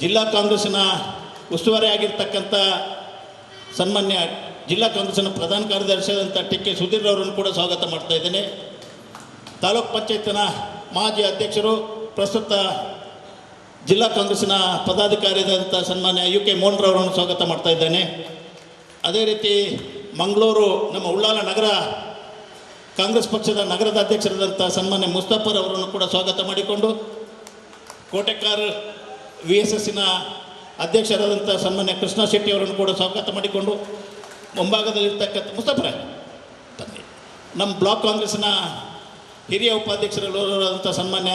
ಜಿಲ್ಲಾ ಕಾಂಗ್ರೆಸ್ಸಿನ ಉಸ್ತುವಾರಿ ಆಗಿರ್ತಕ್ಕಂಥ ಸನ್ಮಾನ್ಯ ಜಿಲ್ಲಾ ಕಾಂಗ್ರೆಸ್ಸಿನ ಪ್ರಧಾನ ಕಾರ್ಯದರ್ಶಿಯಾದಂಥ ಟಿ.ಕೆ. ಸುಧೀರ್ ಅವರನ್ನು ಕೂಡ ಸ್ವಾಗತ ಮಾಡ್ತಾ ಇದ್ದೇನೆ. ತಾಲೂಕು ಪಂಚಾಯತಿನ ಮಾಜಿ ಅಧ್ಯಕ್ಷರು, ಪ್ರಸ್ತುತ ಜಿಲ್ಲಾ ಕಾಂಗ್ರೆಸ್ಸಿನ ಪದಾಧಿಕಾರಿಯಾದಂಥ ಸನ್ಮಾನ್ಯ ಯು.ಕೆ. ಮೋಹನ್ರವರನ್ನು ಸ್ವಾಗತ ಮಾಡ್ತಾ ಇದ್ದೇನೆ. ಅದೇ ರೀತಿ ಮಂಗಳೂರು ನಮ್ಮ ಉಳ್ಳಾಲ ನಗರ ಕಾಂಗ್ರೆಸ್ ಪಕ್ಷದ ನಗರದ ಅಧ್ಯಕ್ಷರಾದಂಥ ಸನ್ಮಾನ್ಯ ಮುಸ್ತಫರ್ ಅವರನ್ನು ಕೂಡ ಸ್ವಾಗತ ಮಾಡಿಕೊಂಡು, ಕೋಟೆಕಾರ್ VSSನ ಅಧ್ಯಕ್ಷರಾದಂಥ ಸನ್ಮಾನ್ಯ ಕೃಷ್ಣ ಶೆಟ್ಟಿ ಅವರನ್ನು ಕೂಡ ಸ್ವಾಗತ ಮಾಡಿಕೊಂಡು, ಮುಂಭಾಗದಲ್ಲಿರ್ತಕ್ಕಂಥ ಮುಸ್ತಫರ್ ಬನ್ನಿ, ನಮ್ಮ ಬ್ಲಾಕ್ ಕಾಂಗ್ರೆಸ್ನ ಹಿರಿಯ ಉಪಾಧ್ಯಕ್ಷರಾದಂಥ ಸನ್ಮಾನ್ಯ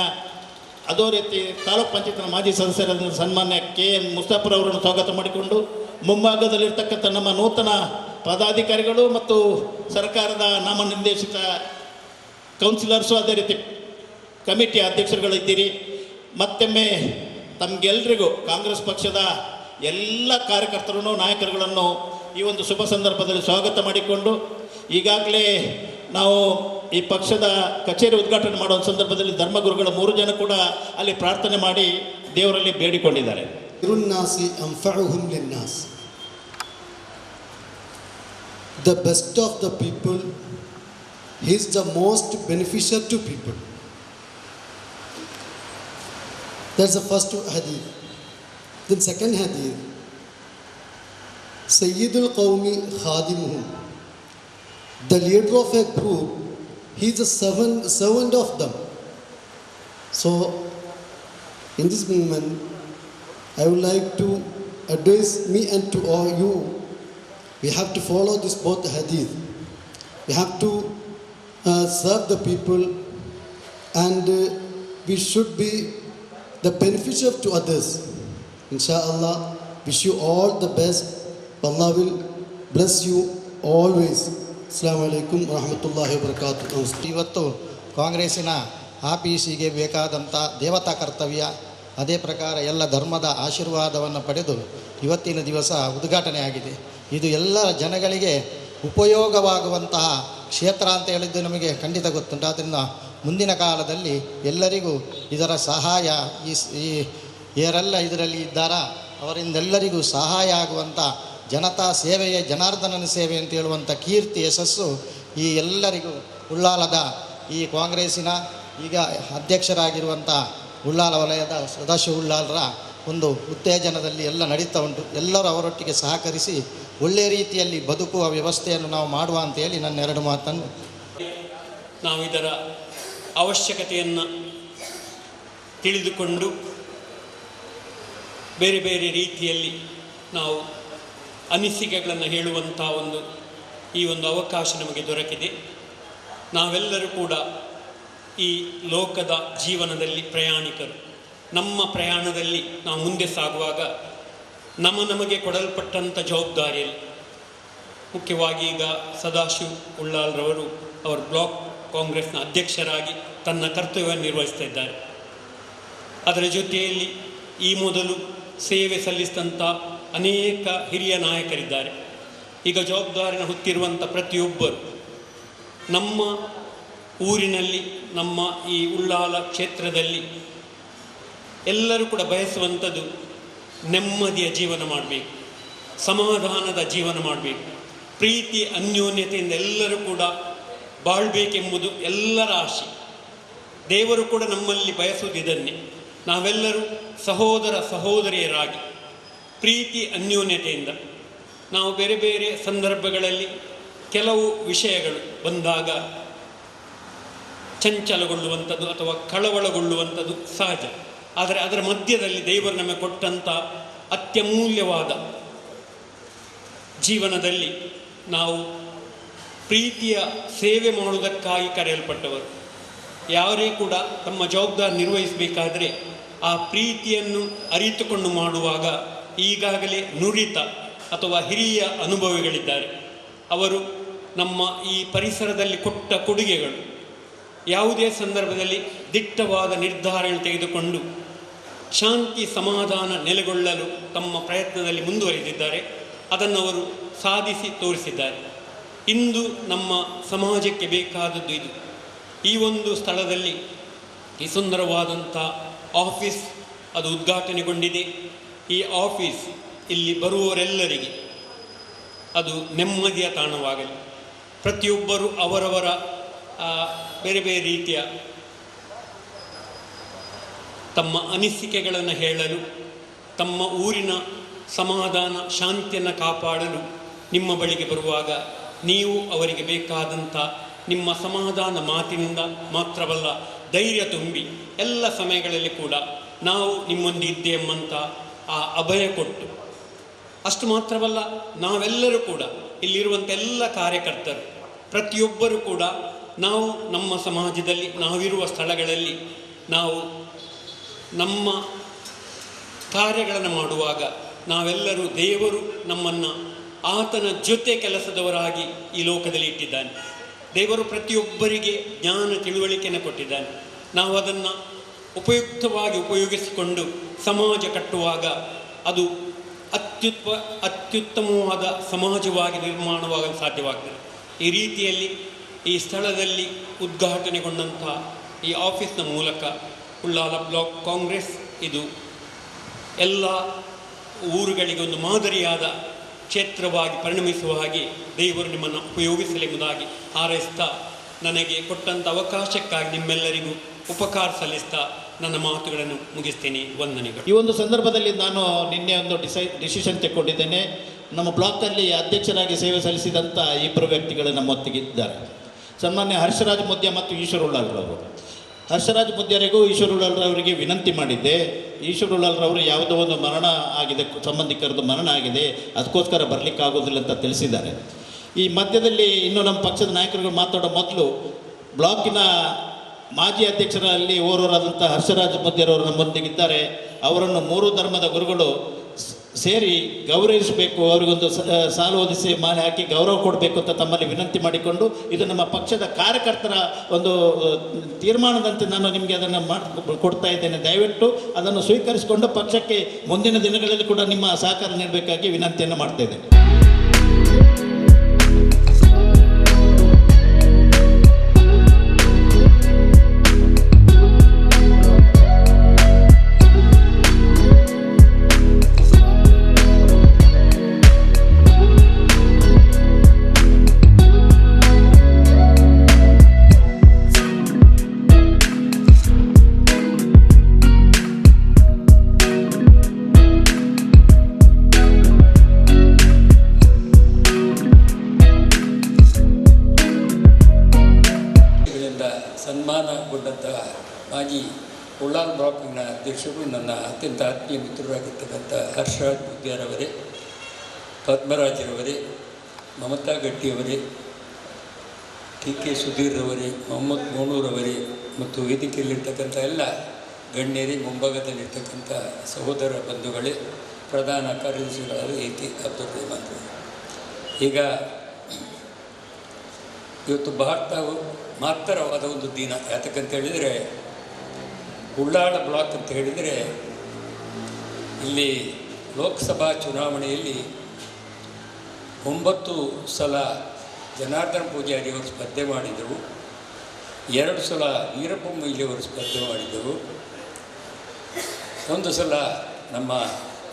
ಅದೇ ರೀತಿ ತಾಲೂಕು ಪಂಚಾಯತ್ನ ಮಾಜಿ ಸದಸ್ಯರಾದ ಸನ್ಮಾನ್ಯ KM ಮುಸ್ತಫರ್ ಅವರನ್ನು ಸ್ವಾಗತ ಮಾಡಿಕೊಂಡು, ಮುಂಭಾಗದಲ್ಲಿರ್ತಕ್ಕಂಥ ನಮ್ಮ ನೂತನ ಪದಾಧಿಕಾರಿಗಳು ಮತ್ತು ಸರ್ಕಾರದ ನಾಮನಿರ್ದೇಶಿತ ಕೌನ್ಸಿಲರ್ಸು, ಅದೇ ರೀತಿ ಕಮಿಟಿಯ ಅಧ್ಯಕ್ಷರುಗಳಿದ್ದೀರಿ. ಮತ್ತೊಮ್ಮೆ ತಮಗೆಲ್ಲರಿಗೂ ಕಾಂಗ್ರೆಸ್ ಪಕ್ಷದ ಎಲ್ಲ ಕಾರ್ಯಕರ್ತರನ್ನು, ನಾಯಕರುಗಳನ್ನು ಈ ಒಂದು ಶುಭ ಸಂದರ್ಭದಲ್ಲಿ ಸ್ವಾಗತ ಮಾಡಿಕೊಂಡು, ಈಗಾಗಲೇ ನಾವು ಈ ಪಕ್ಷದ ಕಚೇರಿ ಉದ್ಘಾಟನೆ ಮಾಡುವ ಸಂದರ್ಭದಲ್ಲಿ ಧರ್ಮಗುರುಗಳ 3 ಜನ ಕೂಡ ಅಲ್ಲಿ ಪ್ರಾರ್ಥನೆ ಮಾಡಿ ದೇವರಲ್ಲಿ ಬೇಡಿಕೊಂಡಿದ್ದಾರೆ. The best of the people, he is the most beneficial to people. That's the first hadith. Then second hadith, Sayyidul Qawmi Khadimuhum, the leader of a group, he is a servant of them. So in this moment I would like to address me and to all you. We have to follow this both hadith. We have to serve the people, and we should be the beneficiary to others. Inshallah, wish you all the best. Allah will bless you always. Assalamu alaikum wa rahmatullahi wa barakatuh. ಇವತ್ತು ಕಾಂಗ್ರೆಸ್ಸಿನ ಆಫೀಸಿಗೆ ಬೇಕಾದಂಥ ದೇವತಾ ಕರ್ತವ್ಯ, ಅದೇ ಪ್ರಕಾರ ಎಲ್ಲ ಧರ್ಮದ ಆಶೀರ್ವಾದವನ್ನು ಪಡೆದು ಇವತ್ತಿನ ದಿವಸ ಉದ್ಘಾಟನೆ ಆಗಿದೆ. ಇದು ಎಲ್ಲ ಜನಗಳಿಗೆ ಉಪಯೋಗವಾಗುವಂತಹ ಕ್ಷೇತ್ರ ಅಂತ ಹೇಳಿದ್ದು ನಮಗೆ ಖಂಡಿತ ಗೊತ್ತುಂಟು. ಆದ್ದರಿಂದ ಮುಂದಿನ ಕಾಲದಲ್ಲಿ ಎಲ್ಲರಿಗೂ ಇದರ ಸಹಾಯ, ಈ ಯಾರೆಲ್ಲ ಇದರಲ್ಲಿ ಇದ್ದಾರಾ ಅವರಿಂದೆಲ್ಲರಿಗೂ ಸಹಾಯ ಆಗುವಂಥ ಜನತಾ ಸೇವೆಯೇ ಜನಾರ್ದನನ ಸೇವೆ ಅಂತ ಹೇಳುವಂಥ ಕೀರ್ತಿ, ಯಶಸ್ಸು ಈ ಎಲ್ಲರಿಗೂ ಉಳ್ಳಾಲದ ಈ ಕಾಂಗ್ರೆಸ್ಸಿನ ಈಗ ಅಧ್ಯಕ್ಷರಾಗಿರುವಂಥ ಉಳ್ಳಾಲ ವಲಯದ ಸದಾಶಿವ ಉಳ್ಳಾಲರ ಒಂದು ಉತ್ತೇಜನದಲ್ಲಿ ಎಲ್ಲ ನಡೀತಾ ಉಂಟು. ಎಲ್ಲರೂ ಅವರೊಟ್ಟಿಗೆ ಸಹಕರಿಸಿ ಒಳ್ಳೆಯ ರೀತಿಯಲ್ಲಿ ಬದುಕುವ ವ್ಯವಸ್ಥೆಯನ್ನು ನಾವು ಮಾಡುವ ಅಂತೇಳಿ ನನ್ನ 2 ಮಾತನ್ನು. ನಾವು ಇದರ ಅವಶ್ಯಕತೆಯನ್ನು ತಿಳಿದುಕೊಂಡು ಬೇರೆ ಬೇರೆ ರೀತಿಯಲ್ಲಿ ನಾವು ಅನಿಸಿಕೆಗಳನ್ನು ಹೇಳುವಂಥ ಈ ಒಂದು ಅವಕಾಶ ನಮಗೆ ದೊರಕಿದೆ. ನಾವೆಲ್ಲರೂ ಕೂಡ ಈ ಲೋಕದ ಜೀವನದಲ್ಲಿ ಪ್ರಯಾಣಿಕರು. ನಮ್ಮ ಪ್ರಯಾಣದಲ್ಲಿ ನಾವು ಮುಂದೆ ಸಾಗುವಾಗ ನಮಗೆ ಕೊಡಲ್ಪಟ್ಟಂಥ ಜವಾಬ್ದಾರಿಯಲ್ಲಿ ಮುಖ್ಯವಾಗಿ ಈಗ ಸದಾಶಿವ ಉಳ್ಳಾಲ್ರವರು ಅವರು ಬ್ಲಾಕ್ ಕಾಂಗ್ರೆಸ್ನ ಅಧ್ಯಕ್ಷರಾಗಿ ತನ್ನ ಕರ್ತವ್ಯವನ್ನು ನಿರ್ವಹಿಸ್ತಾ ಇದ್ದಾರೆ. ಅದರ ಜೊತೆಯಲ್ಲಿ ಈ ಮೊದಲು ಸೇವೆ ಸಲ್ಲಿಸಿದಂಥ ಅನೇಕ ಹಿರಿಯ ನಾಯಕರಿದ್ದಾರೆ. ಈಗ ಜವಾಬ್ದಾರಿನ ಹೊತ್ತಿರುವಂಥ ಪ್ರತಿಯೊಬ್ಬರು ನಮ್ಮ ಊರಿನಲ್ಲಿ, ನಮ್ಮ ಈ ಉಳ್ಳಾಲ ಕ್ಷೇತ್ರದಲ್ಲಿ ಎಲ್ಲರೂ ಕೂಡ ಬಯಸುವಂಥದ್ದು ನೆಮ್ಮದಿಯ ಜೀವನ ಮಾಡಬೇಕು, ಸಮಾಧಾನದ ಜೀವನ ಮಾಡಬೇಕು, ಪ್ರೀತಿ ಅನ್ಯೋನ್ಯತೆಯಿಂದ ಎಲ್ಲರೂ ಕೂಡ ಬಾಳ್ಬೇಕೆಂಬುದು ಎಲ್ಲರ ಆಶೆ. ದೇವರು ಕೂಡ ನಮ್ಮಲ್ಲಿ ಬಯಸುವುದಿದನ್ನೇ. ನಾವೆಲ್ಲರೂ ಸಹೋದರ ಸಹೋದರಿಯರಾಗಿ ಪ್ರೀತಿ ಅನ್ಯೋನ್ಯತೆಯಿಂದ ನಾವು ಬೇರೆ ಬೇರೆ ಸಂದರ್ಭಗಳಲ್ಲಿ ಕೆಲವು ವಿಷಯಗಳು ಬಂದಾಗ ಚಂಚಲಗೊಳ್ಳುವಂಥದ್ದು ಅಥವಾ ಕಳವಳಗೊಳ್ಳುವಂಥದ್ದು ಸಹಜ. ಆದರೆ ಅದರ ಮಧ್ಯದಲ್ಲಿ ದೇವರು ನಮಗೆ ಕೊಟ್ಟಂಥ ಅತ್ಯಮೂಲ್ಯವಾದ ಜೀವನದಲ್ಲಿ ನಾವು ಪ್ರೀತಿಯ ಸೇವೆ ಮಾಡುವುದಕ್ಕಾಗಿ ಕರೆಯಲ್ಪಟ್ಟವರು. ಯಾರೇ ಕೂಡ ತಮ್ಮ ಜವಾಬ್ದಾರಿ ನಿರ್ವಹಿಸಬೇಕಾದರೆ ಆ ಪ್ರೀತಿಯನ್ನು ಅರಿತುಕೊಂಡು ಮಾಡುವಾಗ ಈಗಾಗಲೇ ನುರಿತ ಅಥವಾ ಹಿರಿಯ ಅನುಭವಿಗಳಿದ್ದಾರೆ. ಅವರು ನಮ್ಮ ಈ ಪರಿಸರದಲ್ಲಿ ಕೊಟ್ಟ ಕೊಡುಗೆಗಳು, ಯಾವುದೇ ಸಂದರ್ಭದಲ್ಲಿ ದಿಟ್ಟವಾದ ನಿರ್ಧಾರಗಳನ್ನು ತೆಗೆದುಕೊಂಡು ಶಾಂತಿ ಸಮಾಧಾನ ನೆಲೆಗೊಳ್ಳಲು ತಮ್ಮ ಪ್ರಯತ್ನದಲ್ಲಿ ಮುಂದುವರಿದಿದ್ದಾರೆ. ಅದನ್ನು ಅವರು ಸಾಧಿಸಿ ತೋರಿಸಿದ್ದಾರೆ. ಇಂದು ನಮ್ಮ ಸಮಾಜಕ್ಕೆ ಬೇಕಾದದ್ದು ಇದು. ಈ ಒಂದು ಸ್ಥಳದಲ್ಲಿ ಈ ಸುಂದರವಾದಂಥ ಆಫೀಸ್ ಅದು ಉದ್ಘಾಟನೆಗೊಂಡಿದೆ. ಈ ಆಫೀಸ್ ಇಲ್ಲಿ ಬರುವವರೆಲ್ಲರಿಗೆ ಅದು ನೆಮ್ಮದಿಯ ತಾಣವಾಗಲಿ. ಪ್ರತಿಯೊಬ್ಬರು ಅವರವರ ಬೇರೆ ಬೇರೆ ರೀತಿಯ ತಮ್ಮ ಅನಿಸಿಕೆಗಳನ್ನು ಹೇಳಲು, ತಮ್ಮ ಊರಿನ ಸಮಾಧಾನ ಶಾಂತಿಯನ್ನು ಕಾಪಾಡಲು ನಿಮ್ಮ ಬಳಿಗೆ ಬರುವಾಗ ನೀವು ಅವರಿಗೆ ಬೇಕಾದಂಥ ನಿಮ್ಮ ಸಮಾಧಾನ ಮಾತಿನಿಂದ ಮಾತ್ರವಲ್ಲ, ಧೈರ್ಯ ತುಂಬಿ ಎಲ್ಲ ಸಮಯಗಳಲ್ಲಿ ಕೂಡ ನಾವು ನಿಮ್ಮೊಂದಿದ್ದೇವೆಂಬಂಥ ಆ ಅಭಯ ಕೊಟ್ಟು, ಅಷ್ಟು ಮಾತ್ರವಲ್ಲ, ನಾವೆಲ್ಲರೂ ಕೂಡ ಇಲ್ಲಿರುವಂಥ ಎಲ್ಲ ಕಾರ್ಯಕರ್ತರು ಪ್ರತಿಯೊಬ್ಬರೂ ಕೂಡ ನಾವು ನಮ್ಮ ಸಮಾಜದಲ್ಲಿ ನಾವಿರುವ ಸ್ಥಳಗಳಲ್ಲಿ ನಾವು ನಮ್ಮ ಕಾರ್ಯಗಳನ್ನು ಮಾಡುವಾಗ ನಾವೆಲ್ಲರೂ ದೇವರು ನಮ್ಮನ್ನು ಆತನ ಜೊತೆ ಕೆಲಸದವರಾಗಿ ಈ ಲೋಕದಲ್ಲಿ ಇಟ್ಟಿದ್ದಾನೆ. ದೇವರು ಪ್ರತಿಯೊಬ್ಬರಿಗೆ ಜ್ಞಾನ ತಿಳುವಳಿಕೆಯನ್ನು ಕೊಟ್ಟಿದ್ದಾನೆ. ನಾವು ಅದನ್ನು ಉಪಯುಕ್ತವಾಗಿ ಉಪಯೋಗಿಸಿಕೊಂಡು ಸಮಾಜ ಕಟ್ಟುವಾಗ ಅದು ಅತ್ಯುತ್ತಮವಾದ ಸಮಾಜವಾಗಿ ನಿರ್ಮಾಣವಾಗಲು ಸಾಧ್ಯವಾಗ್ತದೆ. ಈ ರೀತಿಯಲ್ಲಿ ಈ ಸ್ಥಳದಲ್ಲಿ ಉದ್ಘಾಟನೆಗೊಂಡಂಥ ಈ ಆಫೀಸ್ನ ಮೂಲಕ ಉಳ್ಳಾಲ ಬ್ಲಾಕ್ ಕಾಂಗ್ರೆಸ್ ಇದು ಎಲ್ಲ ಊರುಗಳಿಗೆ ಒಂದು ಮಾದರಿಯಾದ ಕ್ಷೇತ್ರವಾಗಿ ಪರಿಣಮಿಸುವ ಹಾಗೆ ದೇವರು ನಿಮ್ಮನ್ನು ಉಪಯೋಗಿಸಲೆಂಬುದಾಗಿ ಹಾರೈಸ್ತಾ, ನನಗೆ ಕೊಟ್ಟಂಥ ಅವಕಾಶಕ್ಕಾಗಿ ನಿಮ್ಮೆಲ್ಲರಿಗೂ ಉಪಕಾರ ಸಲ್ಲಿಸ್ತಾ ನನ್ನ ಮಾತುಗಳನ್ನು ಮುಗಿಸ್ತೇನೆ. ವಂದನೆಗಳು. ಈ ಒಂದು ಸಂದರ್ಭದಲ್ಲಿ ನಾನು ನಿನ್ನೆ ಒಂದು ಡಿಸಿಷನ್ ತೆಕ್ಕೊಂಡಿದ್ದೇನೆ. ನಮ್ಮ ಬ್ಲಾಕ್ನಲ್ಲಿ ಅಧ್ಯಕ್ಷರಾಗಿ ಸೇವೆ ಸಲ್ಲಿಸಿದಂಥ ಇಬ್ಬರು ವ್ಯಕ್ತಿಗಳು ನಮ್ಮೊತ್ತಿಗಿದ್ದಾರೆ. ಸನ್ಮಾನ್ಯ ಹರ್ಷರಾಜ್ ಮುದ್ಯ ಮತ್ತು ಈಶ್ವರ ಉಳ್ಳಾಲ್ರವರು. ಹರ್ಷರಾಜ್ ಮುದ್ಯರಿಗೂ ಈಶ್ವರ ಉಳ್ಳಾಲ್ರವರಿಗೆ ವಿನಂತಿ ಮಾಡಿದ್ದೆ. ಈಶ್ವರ ಉಳ್ಳಾಲ್ರವರು ಯಾವುದೋ ಒಂದು ಮರಣ ಆಗಿದೆ, ಸಂಬಂಧಿಕರದ್ದು ಮರಣ ಆಗಿದೆ, ಅದಕ್ಕೋಸ್ಕರ ಬರಲಿಕ್ಕಾಗೋದಿಲ್ಲ ಅಂತ ತಿಳಿಸಿದ್ದಾರೆ. ಈ ಮಧ್ಯದಲ್ಲಿ ಇನ್ನೂ ನಮ್ಮ ಪಕ್ಷದ ನಾಯಕರುಗಳು ಮಾತಾಡೋ ಮೊದಲು ಬ್ಲಾಕಿನ ಮಾಜಿ ಅಧ್ಯಕ್ಷರಲ್ಲಿ ಓರ್ವರಾದಂಥ ಹರ್ಷರಾಜ್ ಮುದ್ಯರವರು ನಮ್ಮೊಂದಿಗಿದ್ದಾರೆ. ಅವರನ್ನು ಮೂರು ಧರ್ಮದ ಗುರುಗಳು ಸೇರಿ ಗೌರವಿಸಬೇಕು, ಅವರಿಗೊಂದು ಸಾಲು ಓದಿಸಿ ಮಾಲೆ ಹಾಕಿ ಗೌರವ ಕೊಡಬೇಕು ಅಂತ ತಮ್ಮಲ್ಲಿ ವಿನಂತಿ ಮಾಡಿಕೊಂಡು, ಇದು ನಮ್ಮ ಪಕ್ಷದ ಕಾರ್ಯಕರ್ತರ ಒಂದು ತೀರ್ಮಾನದಂತೆ ನಾನು ನಿಮಗೆ ಅದನ್ನು ಕೊಡ್ತಾ ಇದ್ದೇನೆ. ದಯವಿಟ್ಟು ಅದನ್ನು ಸ್ವೀಕರಿಸಿಕೊಂಡು ಪಕ್ಷಕ್ಕೆ ಮುಂದಿನ ದಿನಗಳಲ್ಲಿ ಕೂಡ ನಿಮ್ಮ ಸಹಕಾರ ನೀಡಬೇಕಾಗಿ ವಿನಂತಿಯನ್ನು ಮಾಡ್ತಾ ಇದ್ದೇನೆ. ಸನ್ಮಾನಗೊಂಡಂತಹ ಮಾಜಿ ಉಳ್ಳಾಲ್ ಬ್ಲಾಕಿನ ಅಧ್ಯಕ್ಷರು, ನನ್ನ ಅತ್ಯಂತ ಆತ್ಮೀಯ ಮಿತ್ರರಾಗಿರ್ತಕ್ಕಂಥ ಹರ್ಷರಾಜ್ ಮುದ್ಯರವರೇ, ಪದ್ಮರಾಜರವರೇ, ಮಮತಾ ಗಟ್ಟಿಯವರೇ, TK ಸುಧೀರ್ರವರೇ, ಮೊಹಮ್ಮದ್ ಮೋನೂರವರೇ ಮತ್ತು ವೇದಿಕೆಯಲ್ಲಿರ್ತಕ್ಕಂಥ ಎಲ್ಲ ಗಣ್ಯರೇ, ಮುಂಭಾಗದಲ್ಲಿರ್ತಕ್ಕಂಥ ಸಹೋದರ ಬಂಧುಗಳೇ, ಪ್ರಧಾನ ಕಾರ್ಯದರ್ಶಿಗಳಾದ AK ಅಬ್ದುಲ್ ರೆಹಮಾನ್. ಈಗ ಇವತ್ತು ಭಾರತವು ಮಹತ್ತರವಾದ ಒಂದು ದಿನ. ಯಾತಕ್ಕಂತ ಹೇಳಿದರೆ, ಉಳ್ಳಾಳ ಬ್ಲಾಕ್ ಅಂತ ಹೇಳಿದರೆ ಇಲ್ಲಿ ಲೋಕಸಭಾ ಚುನಾವಣೆಯಲ್ಲಿ 9 ಸಲ ಜನಾರ್ದನ ಪೂಜಾರಿಯವರು ಸ್ಪರ್ಧೆ ಮಾಡಿದರು, 2 ಸಲ ವೀರಪ್ಪ ಮೊಯ್ಲಿಯವರು ಸ್ಪರ್ಧೆ ಮಾಡಿದರು, 1 ಸಲ ನಮ್ಮ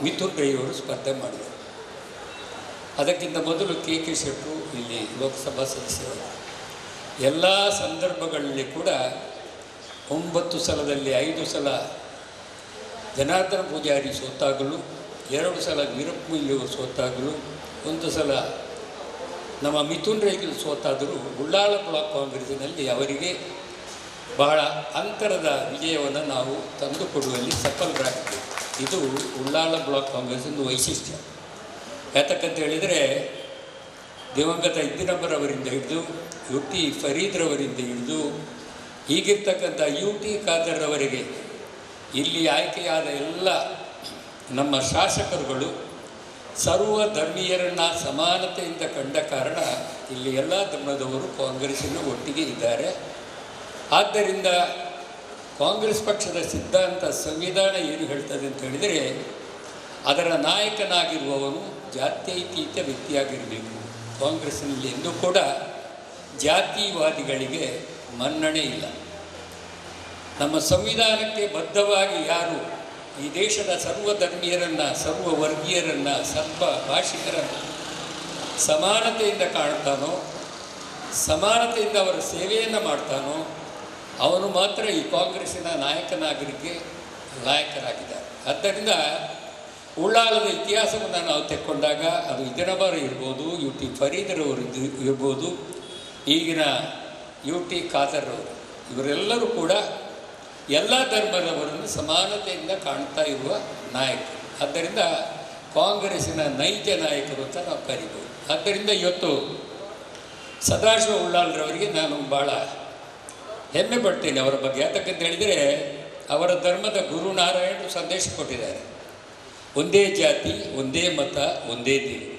ಮಿಥುನ್ ರೈಯವರು ಸ್ಪರ್ಧೆ ಮಾಡಿದರು. ಅದಕ್ಕಿಂತ ಮೊದಲು KK ಶೆಟ್ಟರು ಇಲ್ಲಿ ಲೋಕಸಭಾ ಸದಸ್ಯರು. ಎಲ್ಲ ಸಂದರ್ಭಗಳಲ್ಲಿ ಕೂಡ 9 ಸಲದಲ್ಲಿ 5 ಸಲ ಜನಾರ್ದನ ಪೂಜಾರಿ ಸೋತಾಗಲು, 2 ಸಲ ವೀರಪ್ಪ ಮೊಯ್ಲಿಯವರು ಸೋತಾಗಲು, 1 ಸಲ ನಮ್ಮ ಮಿಥುನ್ ರೈಗಳು ಸೋತಾದರೂ ಉಳ್ಳಾಳ ಬ್ಲಾಕ್ ಕಾಂಗ್ರೆಸ್ಸಿನಲ್ಲಿ ಅವರಿಗೆ ಬಹಳ ಅಂತರದ ವಿಜಯವನ್ನು ನಾವು ತಂದುಕೊಡುವಲ್ಲಿ ಸಫಲರಾಗಿದ್ದೇವೆ. ಇದು ಉಳ್ಳಾಳ ಬ್ಲಾಕ್ ಕಾಂಗ್ರೆಸ್ಸಿನ ವೈಶಿಷ್ಟ್ಯ. ಯಾತಕ್ಕಂತ ಹೇಳಿದರೆ, ದಿವಂಗತ ಇದ್ದಿನಬ್ಬರವರಿಂದ ಹಿಡಿದು UT ಫರೀದ್ರವರಿಂದ ಹಿಡಿದು ಹೀಗಿರ್ತಕ್ಕಂಥ UT ಖಾದರ್ರವರೆಗೆ ಇಲ್ಲಿ ಆಯ್ಕೆಯಾದ ಎಲ್ಲ ನಮ್ಮ ಶಾಸಕರುಗಳು ಸರ್ವ ಧರ್ಮೀಯರನ್ನು ಸಮಾನತೆಯಿಂದ ಕಂಡ ಕಾರಣ ಇಲ್ಲಿ ಎಲ್ಲ ಧರ್ಮದವರು ಕಾಂಗ್ರೆಸ್ಸಿನ ಒಟ್ಟಿಗೆ ಇದ್ದಾರೆ. ಆದ್ದರಿಂದ ಕಾಂಗ್ರೆಸ್ ಪಕ್ಷದ ಸಿದ್ಧಾಂತ, ಸಂವಿಧಾನ ಏನು ಹೇಳ್ತದೆ ಅಂತ ಹೇಳಿದರೆ, ಅದರ ನಾಯಕನಾಗಿರುವವನು ಜಾತ್ಯತೀತ ವ್ಯಕ್ತಿಯಾಗಿರಬೇಕು. ಕಾಂಗ್ರೆಸ್ಸಿನಲ್ಲಿ ಎಂದೂ ಕೂಡ ಜಾತಿವಾದಿಗಳಿಗೆ ಮನ್ನಣೆ ಇಲ್ಲ. ನಮ್ಮ ಸಂವಿಧಾನಕ್ಕೆ ಬದ್ಧವಾಗಿ ಯಾರು ಈ ದೇಶದ ಸರ್ವ ಧರ್ಮೀಯರನ್ನು, ಸರ್ವ ವರ್ಗೀಯರನ್ನು, ಸರ್ವ ಭಾಷಿಕರನ್ನು ಸಮಾನತೆಯಿಂದ ಕಾಣ್ತಾನೋ, ಸಮಾನತೆಯಿಂದ ಅವರ ಸೇವೆಯನ್ನು ಮಾಡ್ತಾನೋ ಅವನು ಮಾತ್ರ ಈ ಕಾಂಗ್ರೆಸ್ಸಿನ ನಾಯಕನಾಗಲಿಕ್ಕೆ ಲಾಯಕರಾಗಿದ್ದಾರೆ. ಆದ್ದರಿಂದ ಉಳ್ಳಾಲದ ಇತಿಹಾಸವನ್ನು ನಾವು ತೆಕ್ಕೊಂಡಾಗ ಅದು ಇದಿನಬಾರ ಇರ್ಬೋದು, ಯು ಟಿ ಫರೀದರವರು ಇರ್ಬೋದು, ಈಗಿನ ಯು ಟಿ ಖಾದರ್ ಅವರು, ಇವರೆಲ್ಲರೂ ಕೂಡ ಎಲ್ಲ ಧರ್ಮದವರನ್ನು ಸಮಾನತೆಯಿಂದ ಕಾಣ್ತಾ ಇರುವ ನಾಯಕರು. ಆದ್ದರಿಂದ ಕಾಂಗ್ರೆಸ್ಸಿನ ನೈಜ ನಾಯಕರು ಅಂತ ನಾವು ಕರಿಬೋದು. ಆದ್ದರಿಂದ ಇವತ್ತು ಸದಾಶಿವ ಉಳ್ಳಾಲ್ರವರಿಗೆ ನಾನು ಭಾಳ ಹೆಮ್ಮೆ ಪಡ್ತೇನೆ ಅವರ ಬಗ್ಗೆ. ಯಾತಕ್ಕಂತ ಹೇಳಿದರೆ ಅವರ ಧರ್ಮದ ಗುರುನಾರಾಯಣರು ಸಂದೇಶ ಕೊಟ್ಟಿದ್ದಾರೆ, ಒಂದೇ ಜಾತಿ, ಒಂದೇ ಮತ, ಒಂದೇ ದೇವರು.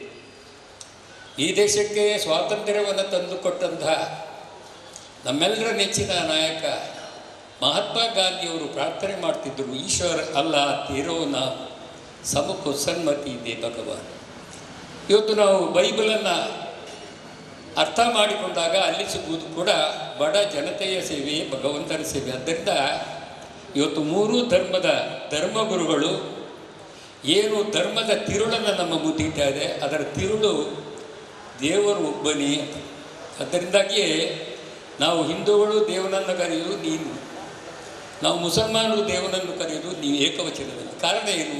ಈ ದೇಶಕ್ಕೆ ಸ್ವಾತಂತ್ರ್ಯವನ್ನು ತಂದುಕೊಟ್ಟಂತಹ ನಮ್ಮೆಲ್ಲರ ನೆಚ್ಚಿನ ನಾಯಕ ಮಹಾತ್ಮ ಗಾಂಧಿಯವರು ಪ್ರಾರ್ಥನೆ ಮಾಡ್ತಿದ್ದರು, ಈಶ್ವರ ಅಲ್ಲ ತೇರೋ ನಾವು ಸಮಕ್ಕೂ ಸನ್ಮತಿ ಇದೆ ಭಗವಾನ್. ಇವತ್ತು ನಾವು ಬೈಬಲನ್ನು ಅರ್ಥ ಮಾಡಿಕೊಂಡಾಗ ಅಲ್ಲಿ ಸಿಗುವುದು ಕೂಡ ಬಡ ಜನತೆಯ ಸೇವೆ, ಭಗವಂತನ ಸೇವೆ. ಆದ್ದರಿಂದ ಇವತ್ತು ಮೂರೂ ಧರ್ಮದ ಧರ್ಮಗುರುಗಳು ಏನು ಧರ್ಮದ ತಿರುಳನ್ನು ನಮ್ಮ ಮುಂದಿಟ್ಟಾರೆ, ಅದರ ತಿರುಳು ದೇವರು ಒಬ್ಬನೇ. ಅದರಿಂದಾಗಿಯೇ ನಾವು ಹಿಂದೂಗಳು ದೇವನನ್ನು ಕರೆಯುವುದು ನೀನು, ನಾವು ಮುಸಲ್ಮಾನರು ದೇವನನ್ನು ಕರೆಯುವುದು ನೀವು ಏಕವಚನದಲ್ಲಿ. ಕಾರಣ ಏನು?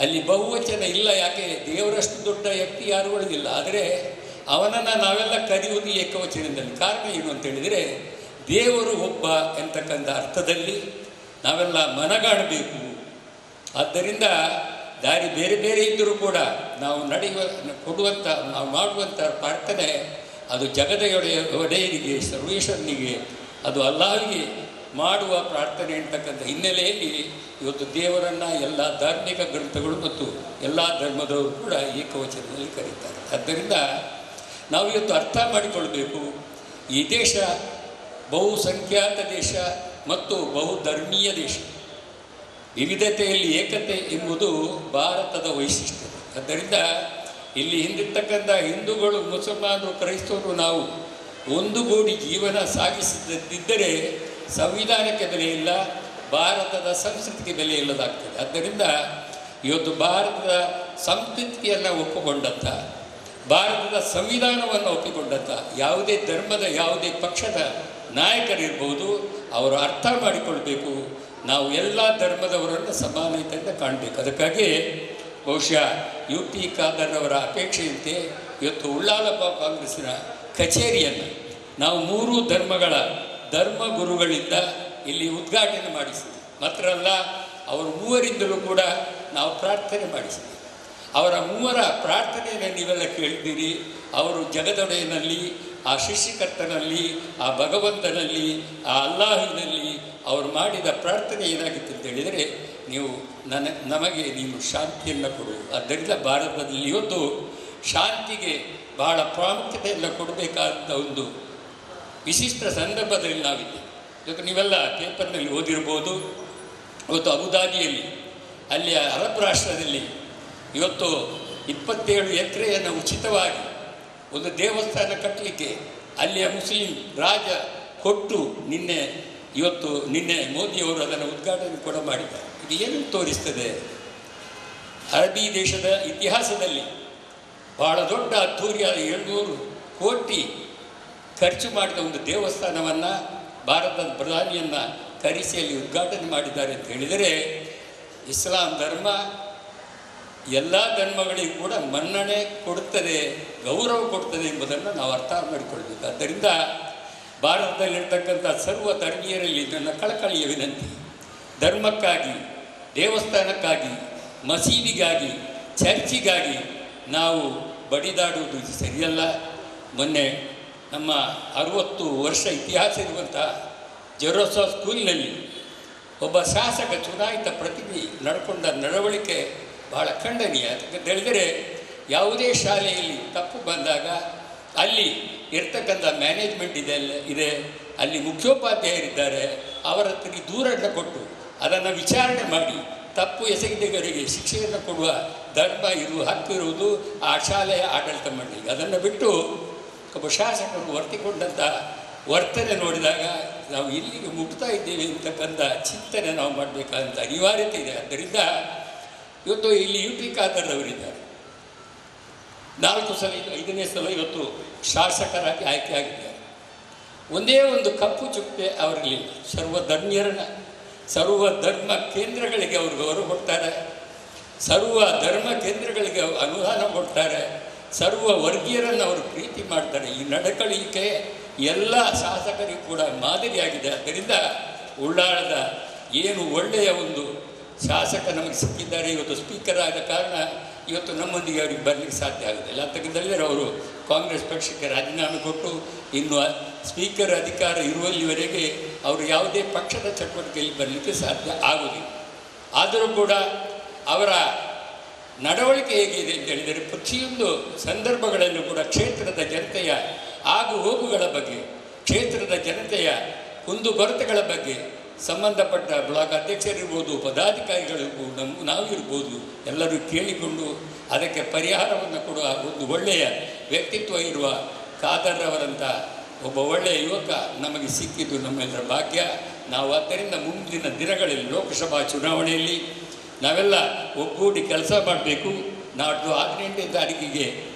ಅಲ್ಲಿ ಬಹುವಚನ ಇಲ್ಲ. ಯಾಕೆ? ದೇವರಷ್ಟು ದೊಡ್ಡ ವ್ಯಕ್ತಿ ಯಾರುಗಳಿಗಿಲ್ಲ, ಆದರೆ ಅವನನ್ನು ನಾವೆಲ್ಲ ಕರೆಯುವುದು ಏಕವಚನದಲ್ಲಿ. ಕಾರಣ ಏನು ಅಂತೇಳಿದರೆ ದೇವರು ಒಬ್ಬ ಎಂತಕ್ಕಂಥ ಅರ್ಥದಲ್ಲಿ ನಾವೆಲ್ಲ ಮನಗಾಣಬೇಕು. ಆದ್ದರಿಂದ ದಾರಿ ಬೇರೆ ಬೇರೆ ಇದ್ದರೂ ಕೂಡ ನಾವು ಕೊಡುವಂಥ, ನಾವು ಮಾಡುವಂಥ ಪ್ರಾರ್ಥನೆ ಅದು ಜಗದ ಒಡೆಯರಿಗೆ, ಸರ್ವೇಶ್ವರನಿಗೆ, ಅದು ಅಲ್ಲಾಹ್ವಿಗೆ ಮಾಡುವ ಪ್ರಾರ್ಥನೆ ಅಂತಕ್ಕಂಥ ಹಿನ್ನೆಲೆಯಲ್ಲಿ ಇವತ್ತು ದೇವರನ್ನು ಎಲ್ಲ ಧಾರ್ಮಿಕ ಗ್ರಂಥಗಳು ಮತ್ತು ಎಲ್ಲ ಧರ್ಮದವರು ಕೂಡ ಏಕವಚನದಲ್ಲಿ ಕರೀತಾರೆ. ಆದ್ದರಿಂದ ನಾವು ಇವತ್ತು ಅರ್ಥ ಮಾಡಿಕೊಳ್ಬೇಕು, ಈ ದೇಶ ಬಹುಸಂಖ್ಯಾತ ದೇಶ ಮತ್ತು ಬಹುಧರ್ಮೀಯ ದೇಶ. ವಿವಿಧತೆಯಲ್ಲಿ ಏಕತೆ ಎಂಬುದು ಭಾರತದ ವೈಶಿಷ್ಟ್ಯ. ಆದ್ದರಿಂದ ಇಲ್ಲಿ ಹಿಂದಿರ್ತಕ್ಕಂಥ ಹಿಂದೂಗಳು, ಮುಸಲ್ಮಾನರು, ಕ್ರೈಸ್ತವರು ನಾವು ಒಂದುಗೂಡಿ ಜೀವನ ಸಾಗಿಸದಿದ್ದರೆ ಸಂವಿಧಾನಕ್ಕೆ ಬೆಲೆ ಇಲ್ಲ, ಭಾರತದ ಸಂಸ್ಕೃತಿಗೆ ಬೆಲೆ ಇಲ್ಲದಾಗ್ತದೆ. ಆದ್ದರಿಂದ ಇವತ್ತು ಭಾರತದ ಸಂಸ್ಕೃತಿಯನ್ನು ಒಪ್ಪಿಕೊಂಡಂಥ, ಭಾರತದ ಸಂವಿಧಾನವನ್ನು ಒಪ್ಪಿಕೊಂಡಂಥ ಯಾವುದೇ ಧರ್ಮದ, ಯಾವುದೇ ಪಕ್ಷದ ನಾಯಕರಿರ್ಬೋದು, ಅವರು ಅರ್ಥ ಮಾಡಿಕೊಳ್ಬೇಕು, ನಾವು ಎಲ್ಲ ಧರ್ಮದವರನ್ನು ಸಮಾನತೆಯಿಂದ ಕಾಣಬೇಕು. ಅದಕ್ಕಾಗಿ ಬಹುಶಃ ಯು ಟಿ ಖಾದರ್ ಅವರ ಅಪೇಕ್ಷೆಯಂತೆ ಇವತ್ತು ಉಳ್ಳಾಲ ಕಾಂಗ್ರೆಸ್ಸಿನ ಕಚೇರಿಯನ್ನು ನಾವು ಮೂರೂ ಧರ್ಮಗಳ ಧರ್ಮಗುರುಗಳಿಂದ ಇಲ್ಲಿ ಉದ್ಘಾಟನೆ ಮಾಡಿಸಿದ್ವಿ. ಮಾತ್ರ ಅಲ್ಲ, ಅವರು ಮೂವರಿಂದಲೂ ಕೂಡ ನಾವು ಪ್ರಾರ್ಥನೆ ಮಾಡಿಸಿದ್ವಿ. ಅವರ ಮೂವರ ಪ್ರಾರ್ಥನೆಯನ್ನು ನೀವೆಲ್ಲ ಕೇಳಿದ್ದೀರಿ. ಅವರು ಜಗದೊಡೆಯನಲ್ಲಿ, ಆ ಸೃಷ್ಟಿಕರ್ತನಲ್ಲಿ, ಆ ಭಗವಂತನಲ್ಲಿ, ಆ ಅಲ್ಲಾಹಿನಲ್ಲಿ ಅವರು ಮಾಡಿದ ಪ್ರಾರ್ಥನೆ ಏನಾಗಿತ್ತು ಅಂತ ಹೇಳಿದರೆ, ನೀವು ನಮಗೆ ನೀನು ಶಾಂತಿಯನ್ನು ಕೊಡು. ಆದ್ದರಿಂದ ಭಾರತದಲ್ಲಿ ಇವತ್ತು ಶಾಂತಿಗೆ ಬಹಳ ಪ್ರಾಮುಖ್ಯತೆಯನ್ನು ಕೊಡಬೇಕಾದ ಒಂದು ವಿಶಿಷ್ಟ ಸಂದರ್ಭದಲ್ಲಿ ನಾವಿದ್ದೇವೆ. ಇವತ್ತು ನೀವೆಲ್ಲ ಪೇಪರ್ನಲ್ಲಿ ಓದಿರ್ಬೋದು, ಇವತ್ತು ಅಬುದಾಬಿಯಲ್ಲಿ, ಅಲ್ಲಿಯ ಅರಬ್ ರಾಷ್ಟ್ರದಲ್ಲಿ ಇವತ್ತು 27 ಎಕರೆಯನ್ನು ಉಚಿತವಾಗಿ ಒಂದು ದೇವಸ್ಥಾನ ಕಟ್ಟಲಿಕ್ಕೆ ಅಲ್ಲಿಯ ಮುಸ್ಲಿಂ ರಾಜ ಕೊಟ್ಟು ನಿನ್ನೆ ಮೋದಿಯವರು ಅದನ್ನು ಉದ್ಘಾಟನೆ ಕೂಡ ಮಾಡಿದ್ದಾರೆ. ಇದು ಏನು ತೋರಿಸ್ತದೆ? ಅರಬ್ಬಿ ದೇಶದ ಇತಿಹಾಸದಲ್ಲಿ ಬಹಳ ದೊಡ್ಡ ಅದ್ಧೂರಿಯಾದ 700 ಕೋಟಿ ಖರ್ಚು ಮಾಡಿದ ಒಂದು ದೇವಸ್ಥಾನವನ್ನು ಭಾರತದ ಪ್ರಧಾನಿಯನ್ನು ಕರೆಸಿ ಅಲ್ಲಿ ಉದ್ಘಾಟನೆ ಮಾಡಿದ್ದಾರೆ ಅಂತ ಹೇಳಿದರೆ, ಇಸ್ಲಾಂ ಧರ್ಮ ಎಲ್ಲ ಧರ್ಮಗಳಿಗೂ ಕೂಡ ಮನ್ನಣೆ ಕೊಡುತ್ತದೆ, ಗೌರವ ಕೊಡ್ತದೆ ಎಂಬುದನ್ನು ನಾವು ಅರ್ಥ ಮಾಡಿಕೊಳ್ಬೇಕು. ಆದ್ದರಿಂದ ಭಾರತದಲ್ಲಿರ್ತಕ್ಕಂಥ ಸರ್ವ ಧರ್ಮೀಯರಲ್ಲಿ ನನ್ನ ಕಳಕಳಿಯ ವಿನಂತಿ, ಧರ್ಮಕ್ಕಾಗಿ, ದೇವಸ್ಥಾನಕ್ಕಾಗಿ, ಮಸೀದಿಗಾಗಿ, ಚರ್ಚಿಗಾಗಿ ನಾವು ಬಡಿದಾಡುವುದು ಸರಿಯಲ್ಲ. ಮೊನ್ನೆ ನಮ್ಮ 60 ವರ್ಷ ಇತಿಹಾಸ ಇರುವಂಥ ಜೆರೋಸಾ ಸ್ಕೂಲ್ನಲ್ಲಿ ಒಬ್ಬ ಶಾಸಕ ಚುನಾಯಿತ ಪ್ರತಿನಿಧಿ ನಡ್ಕೊಂಡ ನಡವಳಿಕೆ ಬಹಳ ಖಂಡನೀಯ. ಯಾಕಂತ ಹೇಳಿದರೆ, ಯಾವುದೇ ಶಾಲೆಯಲ್ಲಿ ತಪ್ಪು ಬಂದಾಗ ಅಲ್ಲಿ ಇರ್ತಕ್ಕಂಥ ಮ್ಯಾನೇಜ್ಮೆಂಟ್ ಇದೆ, ಅಲ್ಲಿ ಮುಖ್ಯೋಪಾಧ್ಯಾಯರಿದ್ದಾರೆ, ಅವರ ಹತ್ರ ದೂರನ್ನು ಕೊಟ್ಟು ಅದನ್ನು ವಿಚಾರಣೆ ಮಾಡಿ ತಪ್ಪು ಎಸಗಿದವರಿಗೆ ಶಿಕ್ಷೆಯನ್ನು ಕೊಡುವ ಧರ್ಮ ಹಕ್ಕು ಇರುವುದು ಆ ಶಾಲೆಯ ಆಡಳಿತ ಮಂಡಳಿಗೆ. ಅದನ್ನು ಬಿಟ್ಟು ಒಬ್ಬ ಶಾಸಕರು ವರ್ತಿಕೊಂಡಂಥ ವರ್ತನೆ ನೋಡಿದಾಗ ನಾವು ಎಲ್ಲಿಗೆ ಮುಟ್ತಾ ಇದ್ದೇವೆ ಅಂತಕ್ಕಂಥ ಚಿಂತನೆ ನಾವು ಮಾಡಬೇಕಾದಂಥ ಅನಿವಾರ್ಯತೆ ಇದೆ. ಆದ್ದರಿಂದ ಇವತ್ತು ಇಲ್ಲಿ ಯು ಟಿ ಖಾದರ್ ಅವರಿದ್ದಾರೆ, 4 ಸಲ 5ನೇ ಸಲ ಇವತ್ತು ಶಾಸಕರಾಗಿ ಆಯ್ಕೆಯಾಗಿದ್ದಾರೆ. ಒಂದೇ ಒಂದು ಕಪ್ಪು ಚುಕ್ಕೆ ಅವರಲ್ಲಿಲ್ಲ. ಸರ್ವ ಧರ್ಮ ಕೇಂದ್ರಗಳಿಗೆ ಅವರು ಗೌರವ ಕೊಡ್ತಾರೆ, ಸರ್ವ ಧರ್ಮ ಕೇಂದ್ರಗಳಿಗೆ ಅನುದಾನ ಕೊಡ್ತಾರೆ, ಸರ್ವ ವರ್ಗೀಯರನ್ನು ಅವರು ಪ್ರೀತಿ ಮಾಡ್ತಾರೆ. ಈ ನಡಕಳಿಕೆ ಎಲ್ಲ ಶಾಸಕರಿಗೂ ಕೂಡ ಮಾದರಿಯಾಗಿದೆ. ಆದ್ದರಿಂದ ಉಳ್ಳಾಳದ ಏನು ಒಳ್ಳೆಯ ಒಂದು ಶಾಸಕ ನಮಗೆ ಸಿಕ್ಕಿದ್ದಾರೆ. ಇವತ್ತು ಸ್ಪೀಕರ್ ಆದ ಕಾರಣ ಇವತ್ತು ನಮ್ಮೊಂದಿಗೆ ಅವರಿಗೆ ಬರಲಿಕ್ಕೆ ಸಾಧ್ಯ ಆಗುತ್ತಿಲ್ಲ. ಅಂತಕ್ಕಂಥಲ್ಲೇ ಅವರು ಕಾಂಗ್ರೆಸ್ ಪಕ್ಷಕ್ಕೆ ರಾಜೀನಾಮೆ ಕೊಟ್ಟು ಇನ್ನು ಸ್ಪೀಕರ್ ಅಧಿಕಾರ ಇರುವಲ್ಲಿವರೆಗೆ ಅವರು ಯಾವುದೇ ಪಕ್ಷದ ಚಟುವಟಿಕೆಯಲ್ಲಿ ಬರಲಿಕ್ಕೆ ಸಾಧ್ಯ ಆಗುವುದಿಲ್ಲ. ಆದರೂ ಕೂಡ ಅವರ ನಡವಳಿಕೆ ಹೇಗಿದೆ ಅಂತ ಹೇಳಿದರೆ, ಪ್ರತಿಯೊಂದು ಸಂದರ್ಭಗಳಲ್ಲೂ ಕೂಡ ಕ್ಷೇತ್ರದ ಜನತೆಯ ಆಗು ಹೋಗುಗಳ ಬಗ್ಗೆ, ಕ್ಷೇತ್ರದ ಜನತೆಯ ಕುಂದುಕೊರತೆಗಳ ಬಗ್ಗೆ ಸಂಬಂಧಪಟ್ಟ ಬ್ಲಾಕ್ ಅಧ್ಯಕ್ಷರಿರ್ಬೋದು, ಪದಾಧಿಕಾರಿಗಳಿರ್ಬೋದು, ನಾವಿರ್ಬೋದು, ಎಲ್ಲರೂ ಕೇಳಿಕೊಂಡು ಅದಕ್ಕೆ ಪರಿಹಾರವನ್ನು ಕೊಡುವ ಒಂದು ಒಳ್ಳೆಯ ವ್ಯಕ್ತಿತ್ವ ಇರುವ ಖಾದರ್ ಅವರಂಥ ಒಬ್ಬ ಒಳ್ಳೆಯ ಯುವಕ ನಮಗೆ ಸಿಕ್ಕಿದ್ದು ನಮ್ಮೆಲ್ಲರ ಭಾಗ್ಯ. ನಾವು ಆದ್ದರಿಂದ ಮುಂದಿನ ದಿನಗಳಲ್ಲಿ ಲೋಕಸಭಾ ಚುನಾವಣೆಯಲ್ಲಿ ನಾವೆಲ್ಲ ಒಗ್ಗೂಡಿ ಕೆಲಸ ಮಾಡಬೇಕು. ನಾಡ್ದು 18ನೇ ತಾರೀಕಿಗೆ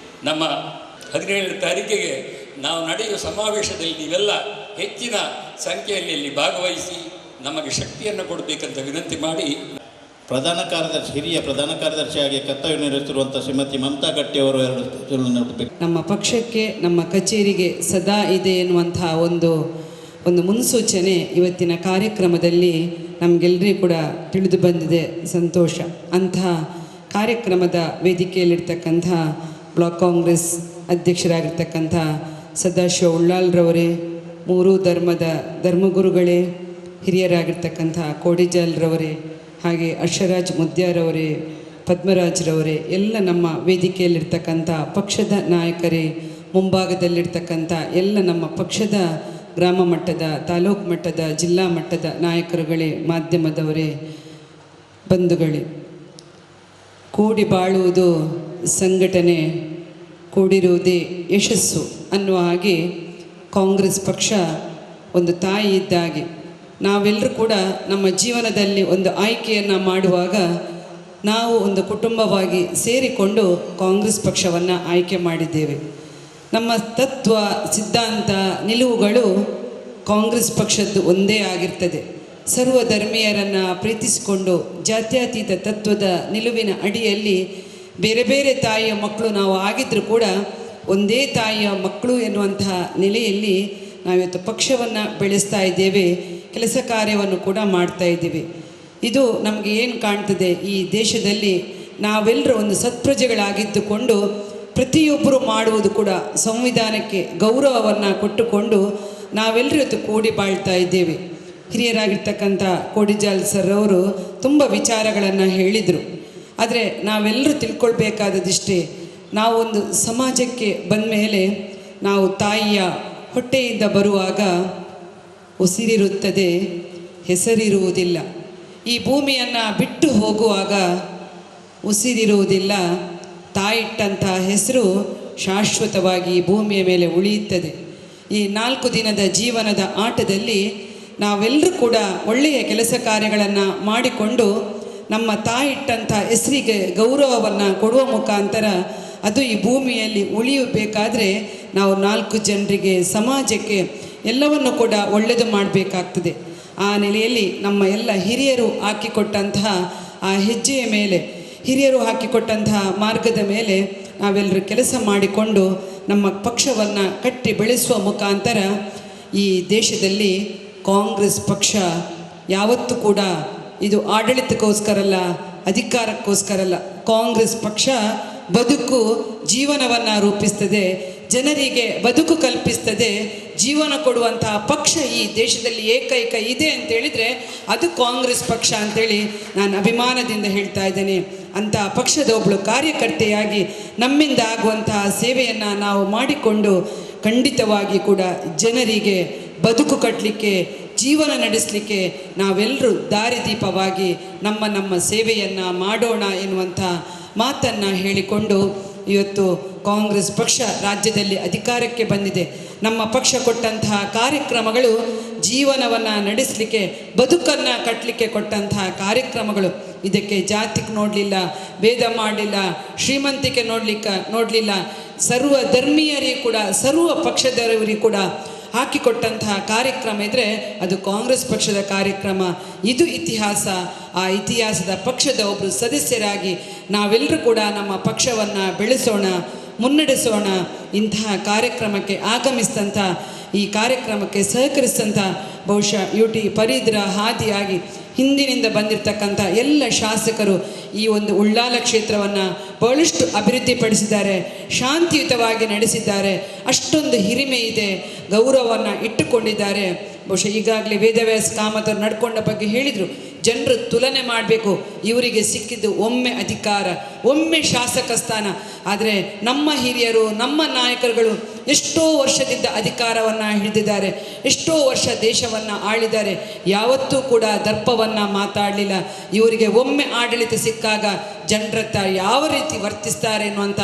17ನೇ ತಾರೀಕಿಗೆ ನಾವು ನಡೆಯುವ ಸಮಾವೇಶದಲ್ಲಿ ನೀವೆಲ್ಲ ಹೆಚ್ಚಿನ ಸಂಖ್ಯೆಯಲ್ಲಿ ಅಲ್ಲಿ ಭಾಗವಹಿಸಿ ನಮಗೆ ಶಕ್ತಿಯನ್ನು ಕೊಡಬೇಕಂತ ವಿನಂತಿ ಮಾಡಿ, ಹಿರಿಯ ಪ್ರಧಾನ ಕಾರ್ಯದರ್ಶಿಯಾಗಿ ಕರ್ತವ್ಯ ನಿರ್ವಹಿಸಿರುವಂಥ ಶ್ರೀಮತಿ ಮಮತಾ ಗಟ್ಟಿ ಅವರು 2 ನೋಡಬೇಕು. ನಮ್ಮ ಪಕ್ಷಕ್ಕೆ, ನಮ್ಮ ಕಚೇರಿಗೆ ಸದಾ ಇದೆ ಎನ್ನುವಂತಹ ಒಂದು ಮುನ್ಸೂಚನೆ ಇವತ್ತಿನ ಕಾರ್ಯಕ್ರಮದಲ್ಲಿ ನಮಗೆಲ್ಲರಿಗೂ ಕೂಡ ತಿಳಿದು ಬಂದಿದೆ. ಸಂತೋಷ. ಅಂತಹ ಕಾರ್ಯಕ್ರಮದ ವೇದಿಕೆಯಲ್ಲಿರ್ತಕ್ಕಂಥ ಬ್ಲಾಕ್ ಕಾಂಗ್ರೆಸ್ ಅಧ್ಯಕ್ಷರಾಗಿರ್ತಕ್ಕಂಥ ಸದಾಶಿವ ಉಳ್ಳಾಲ್ರವರೇ, 3 ಧರ್ಮದ ಧರ್ಮಗುರುಗಳೇ, ಹಿರಿಯರಾಗಿರ್ತಕ್ಕಂಥ ಕೋಡಿಜಾಲ್ರವರೇ, ಹಾಗೆ ಅರ್ಷರಾಜ್ ಮುದ್ಯಾರವರೇ, ಪದ್ಮರಾಜ್ರವರೇ, ಎಲ್ಲ ನಮ್ಮ ವೇದಿಕೆಯಲ್ಲಿರ್ತಕ್ಕಂಥ ಪಕ್ಷದ ನಾಯಕರೇ, ಮುಂಭಾಗದಲ್ಲಿರ್ತಕ್ಕಂಥ ಎಲ್ಲ ನಮ್ಮ ಪಕ್ಷದ ಗ್ರಾಮ ಮಟ್ಟದ, ತಾಲೂಕು ಮಟ್ಟದ, ಜಿಲ್ಲಾ ಮಟ್ಟದ ನಾಯಕರುಗಳೇ, ಮಾಧ್ಯಮದವರೇ, ಬಂಧುಗಳೇ, ಕೂಡಿ ಬಾಳುವುದು ಸಂಘಟನೆ, ಕೂಡಿರುವುದೇ ಯಶಸ್ಸು ಅನ್ನುವ ಹಾಗೆ ಕಾಂಗ್ರೆಸ್ ಪಕ್ಷ ಒಂದು ತಾಯಿ ಇದ್ದಾಗೆ ನಾವೆಲ್ಲರೂ ಕೂಡ ನಮ್ಮ ಜೀವನದಲ್ಲಿ ಒಂದು ಆಯ್ಕೆಯನ್ನು ಮಾಡುವಾಗ ನಾವು ಒಂದು ಕುಟುಂಬವಾಗಿ ಸೇರಿಕೊಂಡು ಕಾಂಗ್ರೆಸ್ ಪಕ್ಷವನ್ನು ಆಯ್ಕೆ ಮಾಡಿದ್ದೇವೆ. ನಮ್ಮ ತತ್ವ, ಸಿದ್ಧಾಂತ, ನಿಲುವುಗಳು ಕಾಂಗ್ರೆಸ್ ಪಕ್ಷದ್ದು ಒಂದೇ ಆಗಿರ್ತದೆ. ಸರ್ವ ಧರ್ಮೀಯರನ್ನು ಪ್ರೀತಿಸಿಕೊಂಡು ಜಾತ್ಯತೀತ ತತ್ವದ ನಿಲುವಿನ ಅಡಿಯಲ್ಲಿ ಬೇರೆ ಬೇರೆ ತಾಯಿಯ ಮಕ್ಕಳು ನಾವು ಆಗಿದ್ದರೂ ಕೂಡ ಒಂದೇ ತಾಯಿಯ ಮಕ್ಕಳು ಎನ್ನುವಂತಹ ನೆಲೆಯಲ್ಲಿ ನಾವಿವತ್ತು ಪಕ್ಷವನ್ನು ಬೆಳೆಸ್ತಾ ಇದ್ದೇವೆ, ಕೆಲಸ ಕಾರ್ಯವನ್ನು ಕೂಡ ಮಾಡ್ತಾ ಇದ್ದೀವಿ. ಇದು ನಮಗೆ ಏನು ಕಾಣ್ತದೆ, ಈ ದೇಶದಲ್ಲಿ ನಾವೆಲ್ಲರೂ ಒಂದು ಸತ್ಪ್ರಜೆಗಳಾಗಿದ್ದುಕೊಂಡು ಪ್ರತಿಯೊಬ್ಬರು ಮಾಡುವುದು ಕೂಡ ಸಂವಿಧಾನಕ್ಕೆ ಗೌರವವನ್ನು ಕೊಟ್ಟುಕೊಂಡು ನಾವೆಲ್ಲರೂ ಇವತ್ತು ಕೂಡಿ ಬಾಳ್ತಾ ಇದ್ದೇವೆ. ಹಿರಿಯರಾಗಿರ್ತಕ್ಕಂಥ ಕೋಡಿಜಾಲ್ ಸರ್ ಅವರು ತುಂಬ ವಿಚಾರಗಳನ್ನು ಹೇಳಿದರು. ಆದರೆ ನಾವೆಲ್ಲರೂ ತಿಳ್ಕೊಳ್ಬೇಕಾದದಿಷ್ಟೇ, ನಾವೊಂದು ಸಮಾಜಕ್ಕೆ ಬಂದ ಮೇಲೆ ನಾವು ತಾಯಿಯ ಹೊಟ್ಟೆಯಿಂದ ಬರುವಾಗ ಉಸಿರಿರುತ್ತದೆ, ಹೆಸರಿರುವುದಿಲ್ಲ. ಈ ಭೂಮಿಯನ್ನು ಬಿಟ್ಟು ಹೋಗುವಾಗ ಉಸಿರಿರುವುದಿಲ್ಲ, ತಾಯಿಟ್ಟಂಥ ಹೆಸರು ಶಾಶ್ವತವಾಗಿ ಈ ಭೂಮಿಯ ಮೇಲೆ ಉಳಿಯುತ್ತದೆ. ಈ 4 ದಿನದ ಜೀವನದ ಆಟದಲ್ಲಿ ನಾವೆಲ್ಲರೂ ಕೂಡ ಒಳ್ಳೆಯ ಕೆಲಸ ಕಾರ್ಯಗಳನ್ನು ಮಾಡಿಕೊಂಡು ನಮ್ಮ ತಾಯಿಟ್ಟಂಥ ಹೆಸರಿಗೆ ಗೌರವವನ್ನು ಕೊಡುವ ಮುಖಾಂತರ ಅದು ಈ ಭೂಮಿಯಲ್ಲಿ ಉಳಿಯಬೇಕಾದ್ರೆ ನಾವು 4 ಜನರಿಗೆ, ಸಮಾಜಕ್ಕೆ ಎಲ್ಲವನ್ನು ಕೂಡ ಒಳ್ಳೆಯದು ಮಾಡಬೇಕಾಗ್ತದೆ. ಆ ನೆಲೆಯಲ್ಲಿ ನಮ್ಮ ಎಲ್ಲ ಹಿರಿಯರು ಹಾಕಿಕೊಟ್ಟಂತಹ ಆ ಹೆಜ್ಜೆಯ ಮೇಲೆ, ಹಿರಿಯರು ಹಾಕಿಕೊಟ್ಟಂತಹ ಮಾರ್ಗದ ಮೇಲೆ ನಾವೆಲ್ಲರೂ ಕೆಲಸ ಮಾಡಿಕೊಂಡು ನಮ್ಮ ಪಕ್ಷವನ್ನು ಕಟ್ಟಿ ಬೆಳೆಸುವ ಮುಖಾಂತರ ಈ ದೇಶದಲ್ಲಿ ಕಾಂಗ್ರೆಸ್ ಪಕ್ಷ ಯಾವತ್ತೂ ಕೂಡ ಇದು ಆಡಳಿತಕ್ಕೋಸ್ಕರಲ್ಲ, ಅಧಿಕಾರಕ್ಕೋಸ್ಕರಲ್ಲ. ಕಾಂಗ್ರೆಸ್ ಪಕ್ಷ ಬದುಕು, ಜೀವನವನ್ನು ರೂಪಿಸ್ತದೆ, ಜನರಿಗೆ ಬದುಕು ಕಲ್ಪಿಸ್ತದೆ, ಜೀವನ ಕೊಡುವಂತಹ ಪಕ್ಷ ಈ ದೇಶದಲ್ಲಿ ಏಕೈಕ ಇದೆ ಅಂತೇಳಿದರೆ ಅದು ಕಾಂಗ್ರೆಸ್ ಪಕ್ಷ ಅಂತೇಳಿ ನಾನು ಅಭಿಮಾನದಿಂದ ಹೇಳ್ತಾ ಇದ್ದೇನೆ. ಅಂತಹ ಪಕ್ಷದ ಒಬ್ಬಳು ಕಾರ್ಯಕರ್ತೆಯಾಗಿ ನಮ್ಮಿಂದ ಆಗುವಂತಹ ಸೇವೆಯನ್ನು ನಾವು ಮಾಡಿಕೊಂಡು ಖಂಡಿತವಾಗಿ ಕೂಡ ಜನರಿಗೆ ಬದುಕು ಕಟ್ಟಲಿಕ್ಕೆ, ಜೀವನ ನಡೆಸಲಿಕ್ಕೆ ನಾವೆಲ್ಲರೂ ದಾರಿದೀಪವಾಗಿ ನಮ್ಮ ಸೇವೆಯನ್ನು ಮಾಡೋಣ ಎನ್ನುವಂಥ ಮಾತನ್ನು ಹೇಳಿಕೊಂಡು ಇವತ್ತು ಕಾಂಗ್ರೆಸ್ ಪಕ್ಷ ರಾಜ್ಯದಲ್ಲಿ ಅಧಿಕಾರಕ್ಕೆ ಬಂದಿದೆ. ನಮ್ಮ ಪಕ್ಷ ಕೊಟ್ಟಂತಹ ಕಾರ್ಯಕ್ರಮಗಳು ಜೀವನವನ್ನು ನಡೆಸಲಿಕ್ಕೆ, ಬದುಕನ್ನು ಕಟ್ಟಲಿಕ್ಕೆ ಕೊಟ್ಟಂತಹ ಕಾರ್ಯಕ್ರಮಗಳು. ಇದಕ್ಕೆ ಜಾತಿಗೆ ನೋಡಲಿಲ್ಲ, ಭೇದ ಮಾಡಲಿಲ್ಲ, ಶ್ರೀಮಂತಿಕೆ ನೋಡಲಿಲ್ಲ, ಸರ್ವ ಧರ್ಮೀಯರಿಗೆ ಕೂಡ, ಸರ್ವ ಪಕ್ಷದವರಿಗೆ ಕೂಡ ಹಾಕಿಕೊಟ್ಟಂತಹ ಕಾರ್ಯಕ್ರಮ ಇದ್ದರೆ ಅದು ಕಾಂಗ್ರೆಸ್ ಪಕ್ಷದ ಕಾರ್ಯಕ್ರಮ. ಇದು ಇತಿಹಾಸ. ಆ ಇತಿಹಾಸದ ಪಕ್ಷದ ಒಬ್ಬರು ಸದಸ್ಯರಾಗಿ ನಾವೆಲ್ಲರೂ ಕೂಡ ನಮ್ಮ ಪಕ್ಷವನ್ನು ಬೆಳೆಸೋಣ, ಮುನ್ನಡೆಸೋಣ. ಇಂತಹ ಕಾರ್ಯಕ್ರಮಕ್ಕೆ ಆಗಮಿಸಿದಂಥ, ಈ ಕಾರ್ಯಕ್ರಮಕ್ಕೆ ಸಹಕರಿಸಿದಂಥ ಬಹುಶಃ UT ಫರೀದ್ರ ಹಾದಿಯಾಗಿ ಹಿಂದಿನಿಂದ ಬಂದಿರತಕ್ಕಂಥ ಎಲ್ಲ ಶಾಸಕರು ಈ ಒಂದು ಉಳ್ಳಾಲ ಕ್ಷೇತ್ರವನ್ನು ಬಹಳಷ್ಟು ಅಭಿವೃದ್ಧಿಪಡಿಸಿದ್ದಾರೆ, ಶಾಂತಿಯುತವಾಗಿ ನಡೆಸಿದ್ದಾರೆ. ಅಷ್ಟೊಂದು ಹಿರಿಮೆ ಇದೆ, ಗೌರವವನ್ನು ಇಟ್ಟುಕೊಂಡಿದ್ದಾರೆ. ಬಹುಶಃ ಈಗಾಗಲೇ ವೇದವ್ಯಾಸ ಕಾಮತರು ನಡ್ಕೊಂಡ ಬಗ್ಗೆ ಹೇಳಿದರು. ಜನರು ತುಲನೆ ಮಾಡಬೇಕು. ಇವರಿಗೆ ಸಿಕ್ಕಿದ್ದು ಒಮ್ಮೆ ಅಧಿಕಾರ, ಒಮ್ಮೆ ಶಾಸಕ ಸ್ಥಾನ. ಆದರೆ ನಮ್ಮ ಹಿರಿಯರು, ನಮ್ಮ ನಾಯಕರುಗಳು ಎಷ್ಟೋ ವರ್ಷದಿಂದ ಅಧಿಕಾರವನ್ನು ಹಿಡಿದಿದ್ದಾರೆ, ಎಷ್ಟೋ ವರ್ಷ ದೇಶವನ್ನು ಆಳಿದ್ದಾರೆ. ಯಾವತ್ತೂ ಕೂಡ ದರ್ಪವನ್ನು ಮಾತಾಡಲಿಲ್ಲ. ಇವರಿಗೆ ಒಮ್ಮೆ ಆಡಳಿತ ಸಿಕ್ಕಾಗ ಜನರತ್ತ ಯಾವ ರೀತಿ ವರ್ತಿಸ್ತಾರೆ ಎನ್ನುವಂಥ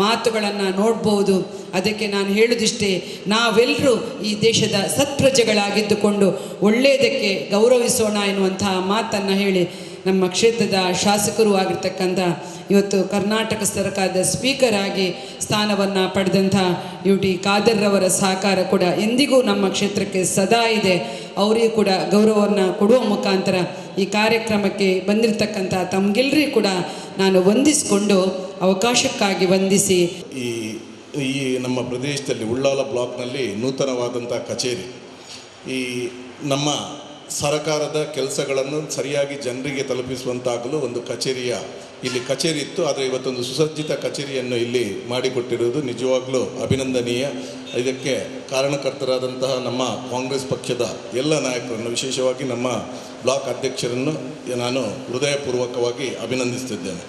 ಮಾತುಗಳನ್ನು ನೋಡ್ಬೋದು. ಅದಕ್ಕೆ ನಾನು ಹೇಳೋದಿಷ್ಟೇ, ನಾವೆಲ್ಲರೂ ಈ ದೇಶದ ಸತ್ಪ್ರಜೆಗಳಾಗಿದ್ದುಕೊಂಡು ಒಳ್ಳೆಯದಕ್ಕೆ ಗೌರವಿಸೋಣ ಎನ್ನುವಂಥ ಮಾತನ್ನು ಹೇಳಿ, ನಮ್ಮ ಕ್ಷೇತ್ರದ ಶಾಸಕರು ಆಗಿರ್ತಕ್ಕಂಥ, ಇವತ್ತು ಕರ್ನಾಟಕ ಸರ್ಕಾರದ ಸ್ಪೀಕರ್ ಆಗಿ ಸ್ಥಾನವನ್ನು ಪಡೆದಂಥ UT ಖಾದರ್ರವರ ಸಹಕಾರ ಕೂಡ ಎಂದಿಗೂ ನಮ್ಮ ಕ್ಷೇತ್ರಕ್ಕೆ ಸದಾ ಇದೆ. ಅವರಿಗೂ ಕೂಡ ಗೌರವವನ್ನು ಕೊಡುವ ಮುಖಾಂತರ ಈ ಕಾರ್ಯಕ್ರಮಕ್ಕೆ ಬಂದಿರತಕ್ಕಂಥ ತಮಗೆಲ್ಲರಿಗೂ ಕೂಡ ನಾನು ವಂದಿಸಿಕೊಂಡು, ಅವಕಾಶಕ್ಕಾಗಿ ವಂದಿಸಿ, ಈ ನಮ್ಮ ಪ್ರದೇಶದಲ್ಲಿ ಉಳ್ಳಾಲ ಬ್ಲಾಕ್ನಲ್ಲಿ ನೂತನವಾದಂಥ ಕಚೇರಿ, ಈ ನಮ್ಮ ಸರ್ಕಾರದ ಕೆಲಸಗಳನ್ನು ಸರಿಯಾಗಿ ಜನರಿಗೆ ತಲುಪಿಸುವಂತಾಗಲು ಒಂದು ಇಲ್ಲಿ ಕಚೇರಿ ಇತ್ತು. ಆದರೆ ಇವತ್ತೊಂದು ಸುಸಜ್ಜಿತ ಕಚೇರಿಯನ್ನು ಇಲ್ಲಿ ಮಾಡಿಕೊಟ್ಟಿರುವುದು ನಿಜವಾಗ್ಲೂ ಅಭಿನಂದನೀಯ. ಇದಕ್ಕೆ ಕಾರಣಕರ್ತರಾದಂತಹ ನಮ್ಮ ಕಾಂಗ್ರೆಸ್ ಪಕ್ಷದ ಎಲ್ಲ ನಾಯಕರನ್ನು, ವಿಶೇಷವಾಗಿ ನಮ್ಮ ಬ್ಲಾಕ್ ಅಧ್ಯಕ್ಷರನ್ನು ನಾನು ಹೃದಯಪೂರ್ವಕವಾಗಿ ಅಭಿನಂದಿಸ್ತಿದ್ದೇನೆ.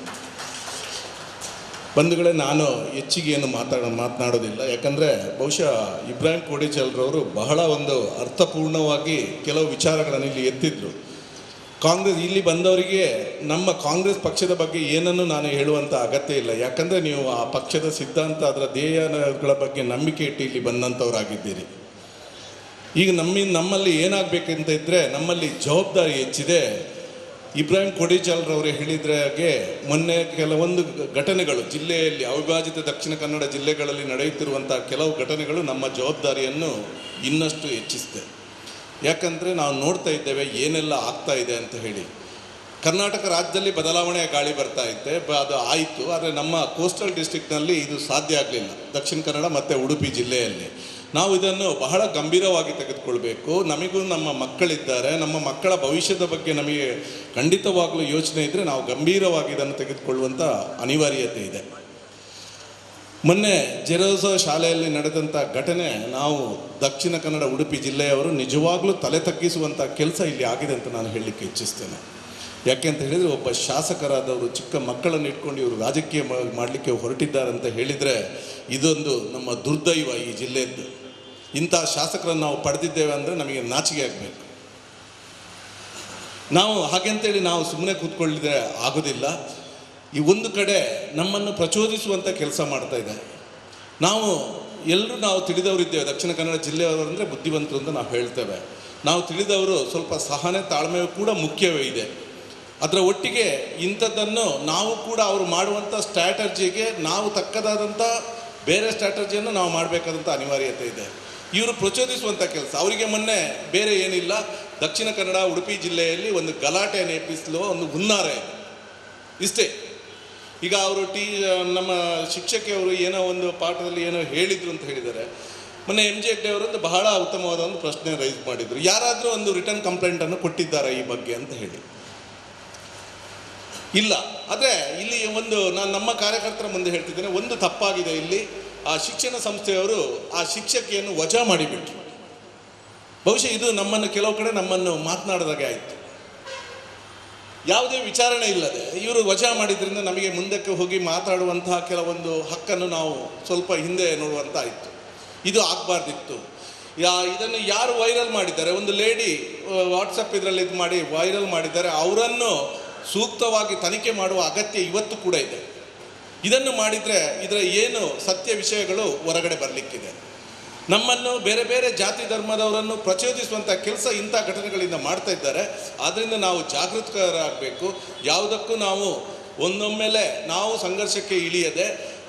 ಬಂಧುಗಳೇ, ನಾನು ಹೆಚ್ಚಿಗೆ ಏನು ಮಾತನಾಡೋದಿಲ್ಲ. ಯಾಕಂದರೆ ಬಹುಶಃ ಇಬ್ರಾಹಿಂ ಕೋಡಿಚಲ್ರವರು ಬಹಳ ಒಂದು ಅರ್ಥಪೂರ್ಣವಾಗಿ ಕೆಲವು ವಿಚಾರಗಳನ್ನು ಇಲ್ಲಿ ಎತ್ತಿದ್ರು. ಇಲ್ಲಿ ಬಂದವರಿಗೆ ನಮ್ಮ ಕಾಂಗ್ರೆಸ್ ಪಕ್ಷದ ಬಗ್ಗೆ ಏನನ್ನು ನಾನು ಹೇಳುವಂಥ ಅಗತ್ಯ ಇಲ್ಲ. ಯಾಕಂದರೆ ನೀವು ಆ ಪಕ್ಷದ ಸಿದ್ಧಾಂತ, ಅದರ ಧ್ಯೇಯಗಳ ಬಗ್ಗೆ ನಂಬಿಕೆ ಇಟ್ಟು ಇಲ್ಲಿ ಬಂದಂಥವರಾಗಿದ್ದೀರಿ. ಈಗ ನಮ್ಮಲ್ಲಿ ಏನಾಗಬೇಕಂತ ಇದ್ದರೆ, ನಮ್ಮಲ್ಲಿ ಜವಾಬ್ದಾರಿ ಹೆಚ್ಚಿದೆ. ಇಬ್ರಾಹಿಂ ಕೋಡಿಚಾಲ್ರವರು ಹೇಳಿದ್ರಾಗೆ ಮೊನ್ನೆ ಕೆಲವೊಂದು ಘಟನೆಗಳು ಜಿಲ್ಲೆಯಲ್ಲಿ, ಅವಿಭಾಜಿತ ದಕ್ಷಿಣ ಕನ್ನಡ ಜಿಲ್ಲೆಗಳಲ್ಲಿ ನಡೆಯುತ್ತಿರುವಂಥ ಕೆಲವು ಘಟನೆಗಳು ನಮ್ಮ ಜವಾಬ್ದಾರಿಯನ್ನು ಇನ್ನಷ್ಟು ಹೆಚ್ಚಿಸಿದೆ. ಯಾಕಂದರೆ ನಾವು ನೋಡ್ತಾ ಇದ್ದೇವೆ ಏನೆಲ್ಲ ಆಗ್ತಾ ಇದೆ ಅಂತ ಹೇಳಿ. ಕರ್ನಾಟಕ ರಾಜ್ಯದಲ್ಲಿ ಬದಲಾವಣೆಯ ಗಾಳಿ ಬರ್ತಾ ಇತ್ತೆ, ಅದು ಆಯಿತು. ಆದರೆ ನಮ್ಮ ಕೋಸ್ಟಲ್ ಡಿಸ್ಟ್ರಿಕ್ಟ್ನಲ್ಲಿ ಇದು ಸಾಧ್ಯ ಆಗಲಿಲ್ಲ, ದಕ್ಷಿಣ ಕನ್ನಡ ಮತ್ತು ಉಡುಪಿ ಜಿಲ್ಲೆಯಲ್ಲಿ. ನಾವು ಇದನ್ನು ಬಹಳ ಗಂಭೀರವಾಗಿ ತೆಗೆದುಕೊಳ್ಬೇಕು. ನಮಗೂ ನಮ್ಮ ಮಕ್ಕಳಿದ್ದಾರೆ, ನಮ್ಮ ಮಕ್ಕಳ ಭವಿಷ್ಯದ ಬಗ್ಗೆ ನಮಗೆ ಖಂಡಿತವಾಗಲೂ ಯೋಚನೆ ಇದ್ದರೆ ನಾವು ಗಂಭೀರವಾಗಿ ಇದನ್ನು ತೆಗೆದುಕೊಳ್ಳುವಂಥ ಅನಿವಾರ್ಯತೆ ಇದೆ. ಮೊನ್ನೆ ಜೆರೋಸೋ ಶಾಲೆಯಲ್ಲಿ ನಡೆದಂಥ ಘಟನೆ, ನಾವು ದಕ್ಷಿಣ ಕನ್ನಡ ಉಡುಪಿ ಜಿಲ್ಲೆಯವರು ನಿಜವಾಗ್ಲೂ ತಲೆ ತಗ್ಗಿಸುವಂಥ ಕೆಲಸ ಇಲ್ಲಿ ಆಗಿದೆ ಅಂತ ನಾನು ಹೇಳಲಿಕ್ಕೆ ಇಚ್ಛಿಸ್ತೇನೆ. ಯಾಕೆ ಅಂತ ಹೇಳಿದರೆ, ಒಬ್ಬ ಶಾಸಕರಾದವರು ಚಿಕ್ಕ ಮಕ್ಕಳನ್ನು ಇಟ್ಕೊಂಡು ಇವರು ರಾಜಕೀಯ ಮಾಡಲಿಕ್ಕೆ ಹೊರಟಿದ್ದಾರೆ ಅಂತ ಹೇಳಿದರೆ ಇದೊಂದು ನಮ್ಮ ದುರ್ದೈವ ಈ ಜಿಲ್ಲೆಯದ್ದು. ಇಂಥ ಶಾಸಕರನ್ನು ನಾವು ಪಡೆದಿದ್ದೇವೆ ಅಂದರೆ ನಮಗೆ ನಾಚಿಕೆ ಆಗಬೇಕು. ನಾವು ಹಾಗೆಂತೇಳಿ ನಾವು ಸುಮ್ಮನೆ ಕೂತ್ಕೊಳ್ಳಿದ್ರೆ ಆಗೋದಿಲ್ಲ. ಈ ಒಂದು ಕಡೆ ನಮ್ಮನ್ನು ಪ್ರಚೋದಿಸುವಂಥ ಕೆಲಸ ಮಾಡ್ತಾ ಇದೆ. ನಾವು ತಿಳಿದವರಿದ್ದೇವೆ. ದಕ್ಷಿಣ ಕನ್ನಡ ಜಿಲ್ಲೆಯವರು ಅಂದರೆ ಬುದ್ಧಿವಂತರು ಅಂತ ನಾವು ಹೇಳ್ತೇವೆ. ನಾವು ತಿಳಿದವರು ಸ್ವಲ್ಪ ಸಹನೆ, ತಾಳ್ಮೆಯೂ ಕೂಡ ಮುಖ್ಯವೇ ಇದೆ. ಅದರ ಒಟ್ಟಿಗೆ ಇಂಥದ್ದನ್ನು ನಾವು ಕೂಡ ಅವರು ಮಾಡುವಂಥ ಸ್ಟ್ರಾಟಜಿಗೆ ನಾವು ತಕ್ಕದಾದಂಥ ಬೇರೆ ಸ್ಟ್ರಾಟಜಿಯನ್ನು ನಾವು ಮಾಡಬೇಕಾದಂಥ ಅನಿವಾರ್ಯತೆ ಇದೆ. ಇವರು ಪ್ರಚೋದಿಸುವಂಥ ಕೆಲಸ ಅವರಿಗೆ ಮೊನ್ನೆ ಬೇರೆ ಏನಿಲ್ಲ. ದಕ್ಷಿಣ ಕನ್ನಡ ಉಡುಪಿ ಜಿಲ್ಲೆಯಲ್ಲಿ ಒಂದು ಗಲಾಟೆ ನೇಪಿಸಲು ಒಂದು ಹುನ್ನಾರ ಇದೆ, ಇಷ್ಟೇ. ಈಗ ಅವರು ನಮ್ಮ ಶಿಕ್ಷಕಿಯವರು ಏನೋ ಒಂದು ಪಾಠದಲ್ಲಿ ಏನೋ ಹೇಳಿದರು ಅಂತ ಹೇಳಿದ್ದಾರೆ. ಮೊನ್ನೆ MJ ಹೆಗ್ಡೆ ಅವರೊಂದು ಬಹಳ ಉತ್ತಮವಾದ ಒಂದು ಪ್ರಶ್ನೆ ರೈಸ್ ಮಾಡಿದರು. ಯಾರಾದರೂ ಒಂದು ರಿಟರ್ನ್ ಕಂಪ್ಲೇಂಟನ್ನು ಕೊಟ್ಟಿದ್ದಾರಾ ಈ ಬಗ್ಗೆ ಅಂತ ಹೇಳಿ? ಇಲ್ಲ. ಆದರೆ ಇಲ್ಲಿ ನಾನು ನಮ್ಮ ಕಾರ್ಯಕರ್ತರ ಮುಂದೆ ಹೇಳ್ತಿದ್ದೇನೆ, ಒಂದು ತಪ್ಪಾಗಿದೆ ಇಲ್ಲಿ. ಆ ಶಿಕ್ಷಣ ಸಂಸ್ಥೆಯವರು ಆ ಶಿಕ್ಷಕಿಯನ್ನು ವಜಾ ಮಾಡಿಬಿಟ್ರು. ಬಹುಶಃ ಇದು ಕೆಲವು ಕಡೆ ನಮ್ಮನ್ನು ಮಾತನಾಡಿದಾಗೆ ಆಯಿತು. ಯಾವುದೇ ವಿಚಾರಣೆ ಇಲ್ಲದೆ ಇವರು ವಜಾ ಮಾಡಿದ್ರಿಂದ ನಮಗೆ ಮುಂದಕ್ಕೆ ಹೋಗಿ ಮಾತಾಡುವಂತಹ ಕೆಲವೊಂದು ಹಕ್ಕನ್ನು ನಾವು ಸ್ವಲ್ಪ ಹಿಂದೆ ನೋಡುವಂಥ ಆಯಿತು. ಇದು ಆಗಬಾರ್ದಿತ್ತು. ಇದನ್ನು ಯಾರು ವೈರಲ್ ಮಾಡಿದ್ದಾರೆ, ಒಂದು ಲೇಡಿ ವಾಟ್ಸಪ್ ಇದರಲ್ಲಿ ಇದು ಮಾಡಿ ವೈರಲ್ ಮಾಡಿದ್ದಾರೆ. ಅವರನ್ನು ಸೂಕ್ತವಾಗಿ ತನಿಖೆ ಮಾಡುವ ಅಗತ್ಯ ಇವತ್ತು ಕೂಡ ಇದೆ. ಇದನ್ನು ಮಾಡಿದರೆ ಇದರ ಏನು ಸತ್ಯ ವಿಷಯಗಳು ಹೊರಗಡೆ ಬರಲಿಕ್ಕಿದೆ. ನಮ್ಮನ್ನು ಬೇರೆ ಬೇರೆ ಜಾತಿ ಧರ್ಮದವರನ್ನು ಪ್ರಚೋದಿಸುವಂಥ ಕೆಲಸ ಇಂಥ ಘಟನೆಗಳಿಂದ ಮಾಡ್ತಾ ಇದ್ದಾರೆ. ಆದ್ದರಿಂದ ನಾವು ಜಾಗೃತರಾಗಬೇಕು. ಯಾವುದಕ್ಕೂ ನಾವು ಒಂದೊಮ್ಮೆಲೆ ನಾವು ಸಂಘರ್ಷಕ್ಕೆ ಇಳಿಯದೆ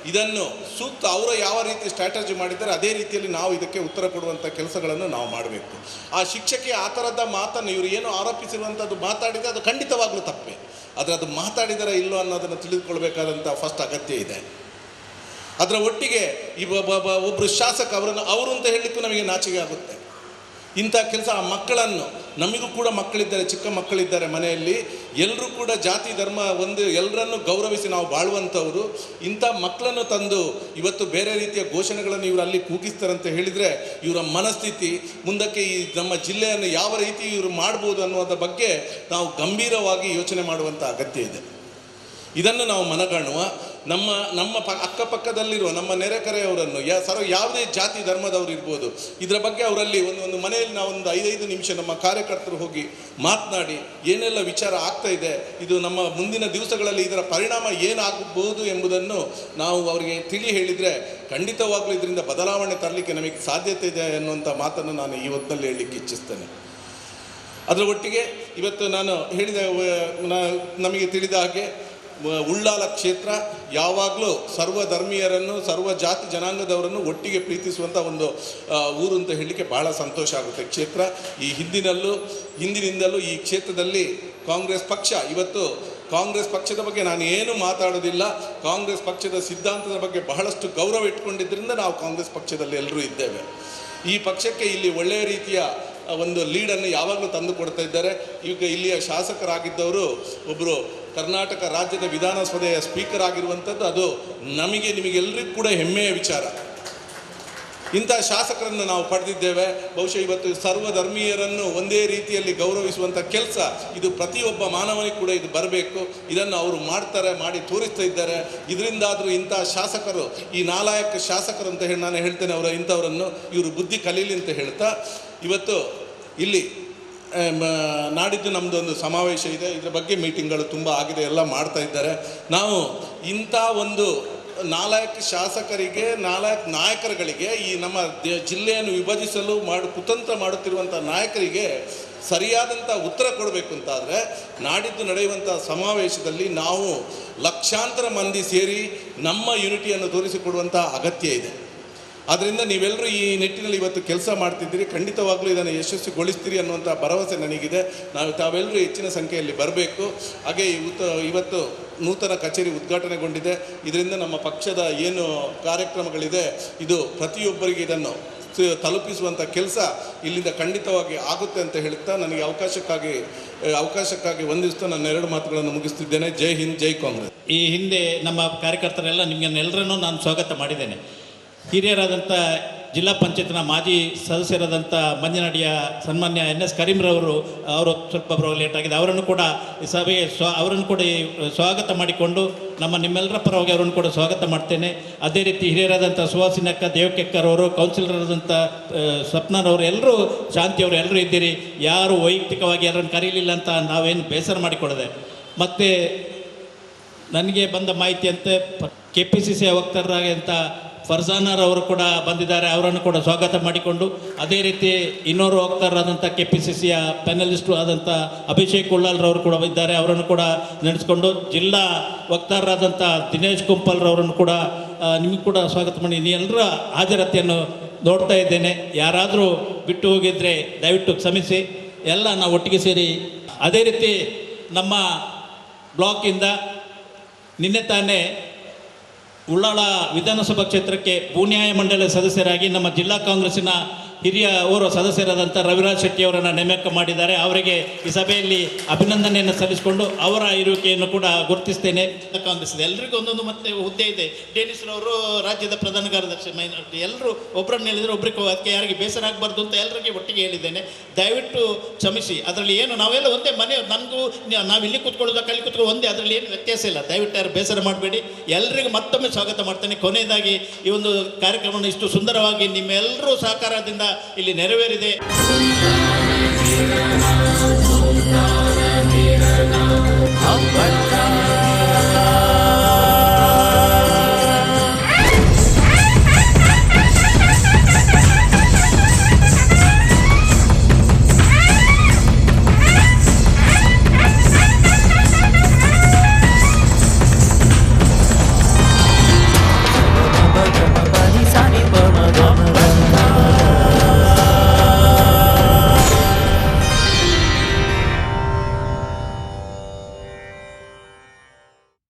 ಇದನ್ನು ಸೂಕ್ತ ಅವರು ಯಾವ ರೀತಿ ಸ್ಟ್ರಾಟಜಿ ಮಾಡಿದ್ದಾರೆ ಅದೇ ರೀತಿಯಲ್ಲಿ ನಾವು ಇದಕ್ಕೆ ಉತ್ತರ ಕೊಡುವಂಥ ಕೆಲಸಗಳನ್ನು ನಾವು ಮಾಡಬೇಕು. ಆ ಶಿಕ್ಷಕಿ ಆ ಥರದ ಮಾತನ್ನು ಇವರು ಏನು ಆರೋಪಿಸಿರುವಂಥದ್ದು ಮಾತಾಡಿದರೆ ಅದು ಖಂಡಿತವಾಗ್ಲೂ ತಪ್ಪೇ. ಆದರೆ ಅದು ಮಾತಾಡಿದರೆ ಇಲ್ಲೋ ಅನ್ನೋದನ್ನು ತಿಳಿದುಕೊಳ್ಬೇಕಾದಂಥ ಫಸ್ಟ್ ಅಗತ್ಯ ಇದೆ. ಅದರ ಒಟ್ಟಿಗೆ ಒಬ್ಬರು ಶಾಸಕ ಅವರು ಅಂತ ಹೇಳಲಿಕ್ಕೂ ನಮಗೆ ನಾಚಿಕೆ ಆಗುತ್ತೆ. ಇಂಥ ಕೆಲಸ ಆ ಮಕ್ಕಳನ್ನು, ನಮಗೂ ಕೂಡ ಮಕ್ಕಳಿದ್ದಾರೆ, ಚಿಕ್ಕ ಮಕ್ಕಳಿದ್ದಾರೆ ಮನೆಯಲ್ಲಿ, ಎಲ್ಲರೂ ಕೂಡ ಜಾತಿ ಧರ್ಮ ಎಲ್ಲರನ್ನು ಗೌರವಿಸಿ ನಾವು ಬಾಳುವಂಥವರು. ಇಂಥ ಮಕ್ಕಳನ್ನು ತಂದು ಇವತ್ತು ಬೇರೆ ರೀತಿಯ ಘೋಷಣೆಗಳನ್ನು ಇವರು ಅಲ್ಲಿ ಕೂಗಿಸ್ತಾರಂತ ಹೇಳಿದರೆ ಇವರ ಮನಸ್ಥಿತಿ ಮುಂದಕ್ಕೆ ಈ ನಮ್ಮ ಜಿಲ್ಲೆಯನ್ನು ಯಾವ ರೀತಿ ಇವರು ಮಾಡ್ಬೋದು ಅನ್ನೋದ್ರ ಬಗ್ಗೆ ನಾವು ಗಂಭೀರವಾಗಿ ಯೋಚನೆ ಮಾಡುವಂಥ ಅಗತ್ಯ ಇದೆ. ಇದನ್ನು ನಾವು ಮನಗಾಣುವ ನಮ್ಮ ಅಕ್ಕಪಕ್ಕದಲ್ಲಿರುವ ನಮ್ಮ ನೆರೆಕರೆಯವರನ್ನು ಯಾವುದೇ ಜಾತಿ ಧರ್ಮದವರು ಇರ್ಬೋದು, ಇದರ ಬಗ್ಗೆ ಅವರಲ್ಲಿ ಒಂದು ಮನೆಯಲ್ಲಿ ನಾವು ಒಂದು 5 ನಿಮಿಷ ನಮ್ಮ ಕಾರ್ಯಕರ್ತರು ಹೋಗಿ ಮಾತನಾಡಿ ಏನೆಲ್ಲ ವಿಚಾರ ಆಗ್ತಾ ಇದೆ, ಇದು ನಮ್ಮ ಮುಂದಿನ ದಿವಸಗಳಲ್ಲಿ ಇದರ ಪರಿಣಾಮ ಏನಾಗಬಹುದು ಎಂಬುದನ್ನು ನಾವು ಅವರಿಗೆ ತಿಳಿ ಹೇಳಿದರೆ ಖಂಡಿತವಾಗ್ಲೂ ಇದರಿಂದ ಬದಲಾವಣೆ ತರಲಿಕ್ಕೆ ನಮಗೆ ಸಾಧ್ಯತೆ ಇದೆ ಅನ್ನುವಂಥ ಮಾತನ್ನು ನಾನು ಈ ಹೊತ್ತಿನಲ್ಲಿ ಹೇಳಲಿಕ್ಕೆ ಇಚ್ಛಿಸ್ತೇನೆ. ಅದರ ಒಟ್ಟಿಗೆ ಇವತ್ತು ನಾನು ಹೇಳಿದ ನಮಗೆ ತಿಳಿದ ಹಾಗೆ ಉಳ್ಳಾಲ ಕ್ಷೇತ್ರ ಯಾವಾಗಲೂ ಸರ್ವಧರ್ಮೀಯರನ್ನು ಸರ್ವ ಜಾತಿ ಜನಾಂಗದವರನ್ನು ಒಟ್ಟಿಗೆ ಪ್ರೀತಿಸುವಂಥ ಒಂದು ಊರು ಅಂತ ಹೇಳಲಿಕ್ಕೆ ಬಹಳ ಸಂತೋಷ ಆಗುತ್ತೆ. ಕ್ಷೇತ್ರ ಈ ಹಿಂದಿನಿಂದಲೂ ಈ ಕ್ಷೇತ್ರದಲ್ಲಿ ಕಾಂಗ್ರೆಸ್ ಪಕ್ಷ, ಇವತ್ತು ಕಾಂಗ್ರೆಸ್ ಪಕ್ಷದ ಬಗ್ಗೆ ನಾನು ಏನು ಮಾತಾಡೋದಿಲ್ಲ, ಕಾಂಗ್ರೆಸ್ ಪಕ್ಷದ ಸಿದ್ಧಾಂತದ ಬಗ್ಗೆ ಬಹಳಷ್ಟು ಗೌರವ ಇಟ್ಕೊಂಡಿದ್ದರಿಂದ ನಾವು ಕಾಂಗ್ರೆಸ್ ಪಕ್ಷದಲ್ಲಿ ಎಲ್ಲರೂ ಇದ್ದೇವೆ. ಈ ಪಕ್ಷಕ್ಕೆ ಇಲ್ಲಿ ಒಳ್ಳೆಯ ರೀತಿಯ ಒಂದು ಲೀಡನ್ನು ಯಾವಾಗಲೂ ತಂದು ಕೊಡ್ತಾ ಇದ್ದಾರೆ. ಈಗ ಇಲ್ಲಿಯ ಶಾಸಕರಾಗಿದ್ದವರು ಒಬ್ಬರು ಕರ್ನಾಟಕ ರಾಜ್ಯದ ವಿಧಾನಸಭೆಯ ಸ್ಪೀಕರ್ ಆಗಿರುವಂಥದ್ದು, ಅದು ನಿಮಗೆಲ್ಲರಿಗೂ ಕೂಡ ಹೆಮ್ಮೆಯ ವಿಚಾರ. ಇಂಥ ಶಾಸಕರನ್ನು ನಾವು ಪಡೆದಿದ್ದೇವೆ. ಬಹುಶಃ ಇವತ್ತು ಸರ್ವಧರ್ಮೀಯರನ್ನು ಒಂದೇ ರೀತಿಯಲ್ಲಿ ಗೌರವಿಸುವಂಥ ಕೆಲಸ ಇದು ಪ್ರತಿಯೊಬ್ಬ ಮಾನವನಿಗೆ ಕೂಡ ಇದು ಬರಬೇಕು. ಇದನ್ನು ಅವರು ಮಾಡಿ ತೋರಿಸ್ತಾ ಇದ್ದಾರೆ. ಇದರಿಂದಾದರೂ ಇಂಥ ಶಾಸಕರು, ಈ ನಾಲಾಯಕ ಶಾಸಕರು ಅಂತ ಹೇಳಿ ನಾನು ಹೇಳ್ತೇನೆ, ಇಂಥವರನ್ನು ಇವರು ಬುದ್ಧಿ ಕಲೀಲಿ ಅಂತ ಹೇಳ್ತಾ, ಇವತ್ತು ಇಲ್ಲಿ ನಾಡಿದ್ದು ನಮ್ಮದೊಂದು ಸಮಾವೇಶ ಇದೆ. ಇದರ ಬಗ್ಗೆ ಮೀಟಿಂಗ್ಗಳು ತುಂಬ ಆಗಿದೆ, ಎಲ್ಲ ಮಾಡ್ತಾ ಇದ್ದಾರೆ. ನಾವು ಇಂಥ ಒಂದು ನಾಲ್ಕು ಶಾಸಕರಿಗೆ, ನಾಲ್ಕು ನಾಯಕರುಗಳಿಗೆ, ಈ ನಮ್ಮ ಜಿಲ್ಲೆಯನ್ನು ವಿಭಜಿಸಲು ಕುತಂತ್ರ ಮಾಡುತ್ತಿರುವಂಥ ನಾಯಕರಿಗೆ ಸರಿಯಾದಂಥ ಉತ್ತರ ಕೊಡಬೇಕು ಅಂತಾದರೆ ನಾಡಿದ್ದು ನಡೆಯುವಂಥ ಸಮಾವೇಶದಲ್ಲಿ ನಾವು ಲಕ್ಷಾಂತರ ಮಂದಿ ಸೇರಿ ನಮ್ಮ ಯೂನಿಟಿಯನ್ನು ತೋರಿಸಿಕೊಡುವಂಥ ಅಗತ್ಯ ಇದೆ. ಆದ್ದರಿಂದ ನೀವೆಲ್ಲರೂ ಈ ನಿಟ್ಟಿನಲ್ಲಿ ಇವತ್ತು ಕೆಲಸ ಮಾಡ್ತಿದ್ದೀರಿ, ಖಂಡಿತವಾಗ್ಲೂ ಇದನ್ನು ಯಶಸ್ವಿಗೊಳಿಸ್ತೀರಿ ಅನ್ನುವಂಥ ಭರವಸೆ ನನಗಿದೆ. ತಾವೆಲ್ಲರೂ ಹೆಚ್ಚಿನ ಸಂಖ್ಯೆಯಲ್ಲಿ ಬರಬೇಕು. ಹಾಗೆ ಇವತ್ತು ನೂತನ ಕಚೇರಿ ಉದ್ಘಾಟನೆಗೊಂಡಿದೆ. ಇದರಿಂದ ನಮ್ಮ ಪಕ್ಷದ ಏನು ಕಾರ್ಯಕ್ರಮಗಳಿದೆ ಇದು ಪ್ರತಿಯೊಬ್ಬರಿಗೆ ಇದನ್ನು ತಲುಪಿಸುವಂಥ ಕೆಲಸ ಇಲ್ಲಿಂದ ಖಂಡಿತವಾಗಿ ಆಗುತ್ತೆ ಅಂತ ಹೇಳುತ್ತಾ ನನಗೆ ಅವಕಾಶಕ್ಕಾಗಿ ವಂದಿಸ್ತಾ ನನ್ನ 2 ಮಾತುಗಳನ್ನು ಮುಗಿಸ್ತಿದ್ದೇನೆ. ಜೈ ಹಿಂದ್, ಜೈ ಕಾಂಗ್ರೆಸ್. ಈ ಹಿಂದೆ ನಮ್ಮ ಕಾರ್ಯಕರ್ತರೆಲ್ಲ ನಿಮಗೆಲ್ಲರನ್ನೂ ನಾನು ಸ್ವಾಗತ ಮಾಡಿದ್ದೇನೆ. ಹಿರಿಯರಾದಂಥ ಜಿಲ್ಲಾ ಪಂಚಾಯತ್ನ ಮಾಜಿ ಸದಸ್ಯರಾದಂಥ ಮಂಜನಡಿಯ ಸನ್ಮಾನ್ಯ NS ಕರೀಂರವರು, ಅವರು ಸ್ವಲ್ಪ ಲೇಟ್ ಆಗಿದೆ, ಅವರನ್ನು ಕೂಡ ಈ ಸಭೆಗೆ ಅವರನ್ನು ಕೂಡ ಸ್ವಾಗತ ಮಾಡಿಕೊಂಡು ನಿಮ್ಮೆಲ್ಲರ ಪರವಾಗಿ ಅವರನ್ನು ಕೂಡ ಸ್ವಾಗತ ಮಾಡ್ತೇನೆ. ಅದೇ ರೀತಿ ಹಿರಿಯರಾದಂಥ ಸುಹಾಸಿನಕ್ಕ, ದೇವಕೆಕ್ಕರವರು, ಕೌನ್ಸಿಲರಾದಂಥ ಸ್ವಪ್ನರವರು, ಎಲ್ಲರೂ ಶಾಂತಿಯವರು ಎಲ್ಲರೂ ಇದ್ದೀರಿ. ಯಾರು ವೈಯಕ್ತಿಕವಾಗಿ ಎಲ್ಲರನ್ನು ಕರೀಲಿಲ್ಲ ಅಂತ ನಾವೇನು ಬೇಸರ ಮಾಡಿಕೊಡದೆ. ಮತ್ತು ನನಗೆ ಬಂದ ಮಾಹಿತಿಯಂತೆ KPCC ವಕ್ತಾರರಾದಂಥ ಫರ್ಜಾನರ್ ಅವರು ಕೂಡ ಬಂದಿದ್ದಾರೆ, ಅವರನ್ನು ಕೂಡ ಸ್ವಾಗತ ಮಾಡಿಕೊಂಡು, ಅದೇ ರೀತಿ ಇನ್ನೋರು ವಕ್ತಾರರಾದಂಥ KPCCಯ ಪ್ಯಾನಲಿಸ್ಟು ಆದಂಥ ಅಭಿಷೇಕ್ ಉಳ್ಳಾಲ್ರವರು ಕೂಡ ಇದ್ದಾರೆ, ಅವರನ್ನು ಕೂಡ ನಡೆಸ್ಕೊಂಡು, ಜಿಲ್ಲಾ ವಕ್ತಾರರಾದಂಥ ದಿನೇಶ್ ಕುಂಪಲ್ರವರನ್ನು ಕೂಡ ನಿಮಗೆ ಕೂಡ ಸ್ವಾಗತ ಮಾಡಿ. ಎಲ್ಲರ ಹಾಜರಾತಿಯನ್ನು ನೋಡ್ತಾ ಇದ್ದೇನೆ. ಯಾರಾದರೂ ಬಿಟ್ಟು ಹೋಗಿದ್ದರೆ ದಯವಿಟ್ಟು ಕ್ಷಮಿಸಿ. ಎಲ್ಲ ನಾವು ಒಟ್ಟಿಗೆ ಸೇರಿ, ಅದೇ ರೀತಿ ನಮ್ಮ ಬ್ಲಾಕಿಂದ ನಿನ್ನೆ ತಾನೇ ಉಳ್ಳಾಳ ವಿಧಾನಸಭಾ ಕ್ಷೇತ್ರಕ್ಕೆ ಭೂನ್ಯಾಯ ಮಂಡಳಿ ಸದಸ್ಯರಾಗಿ ನಮ್ಮ ಜಿಲ್ಲಾ ಕಾಂಗ್ರೆಸ್ಸಿನ ಹಿರಿಯ ಓರ್ವ ಸದಸ್ಯರಾದಂಥ ರವಿರಾಜ್ ಶೆಟ್ಟಿ ಅವರನ್ನು ನೇಮಕ ಮಾಡಿದ್ದಾರೆ. ಅವರಿಗೆ ಈ ಸಭೆಯಲ್ಲಿ ಅಭಿನಂದನೆಯನ್ನು ಸಲ್ಲಿಸಿಕೊಂಡು ಅವರ ಇರುವಿಕೆಯನ್ನು ಕೂಡ ಗುರುತಿಸ್ತೇನೆ. ಕಾಂಗ್ರೆಸ್ ಎಲ್ಲರಿಗೂ ಒಂದೊಂದು ಮತ್ತೆ ಹುದ್ದೆ ಇದೆ. ಡೇನಿಸ್ರವರು ರಾಜ್ಯದ ಪ್ರಧಾನ ಕಾರ್ಯದರ್ಶಿ ಮೈನಾರಿಟಿ, ಎಲ್ಲರೂ ಒಬ್ಬರನ್ನು ಹೇಳಿದರೆ ಒಬ್ಬರಿಗೆ ಅದಕ್ಕೆ ಯಾರಿಗೆ ಬೇಸರ ಆಗಬಾರ್ದು ಅಂತ ಎಲ್ಲರಿಗೆ ಒಟ್ಟಿಗೆ ಹೇಳಿದ್ದೇನೆ. ದಯವಿಟ್ಟು ಕ್ಷಮಿಸಿ. ಅದರಲ್ಲಿ ಏನು ನಾವೆಲ್ಲ ಒಂದೇ ಮನೆ, ನನಗೂ ನಾವು ಇಲ್ಲಿ ಕೂತ್ಕೊಳ್ಳೋದು ಅಲ್ಲಿ ಕೂತ್ಕೊಳ್ಳೋ ಒಂದೇ, ಅದರಲ್ಲಿ ಏನು ವ್ಯತ್ಯಾಸ ಇಲ್ಲ. ದಯವಿಟ್ಟು ಯಾರು ಬೇಸರ ಮಾಡಬೇಡಿ. ಎಲ್ಲರಿಗೂ ಮತ್ತೊಮ್ಮೆ ಸ್ವಾಗತ ಮಾಡ್ತೇನೆ. ಕೊನೆಯದಾಗಿ ಈ ಒಂದು ಕಾರ್ಯಕ್ರಮವನ್ನು ಇಷ್ಟು ಸುಂದರವಾಗಿ ನಿಮ್ಮೆಲ್ಲರೂ ಸಹಕಾರದಿಂದ ಇಲ್ಲಿ ನೆರವೇರಿದೆ.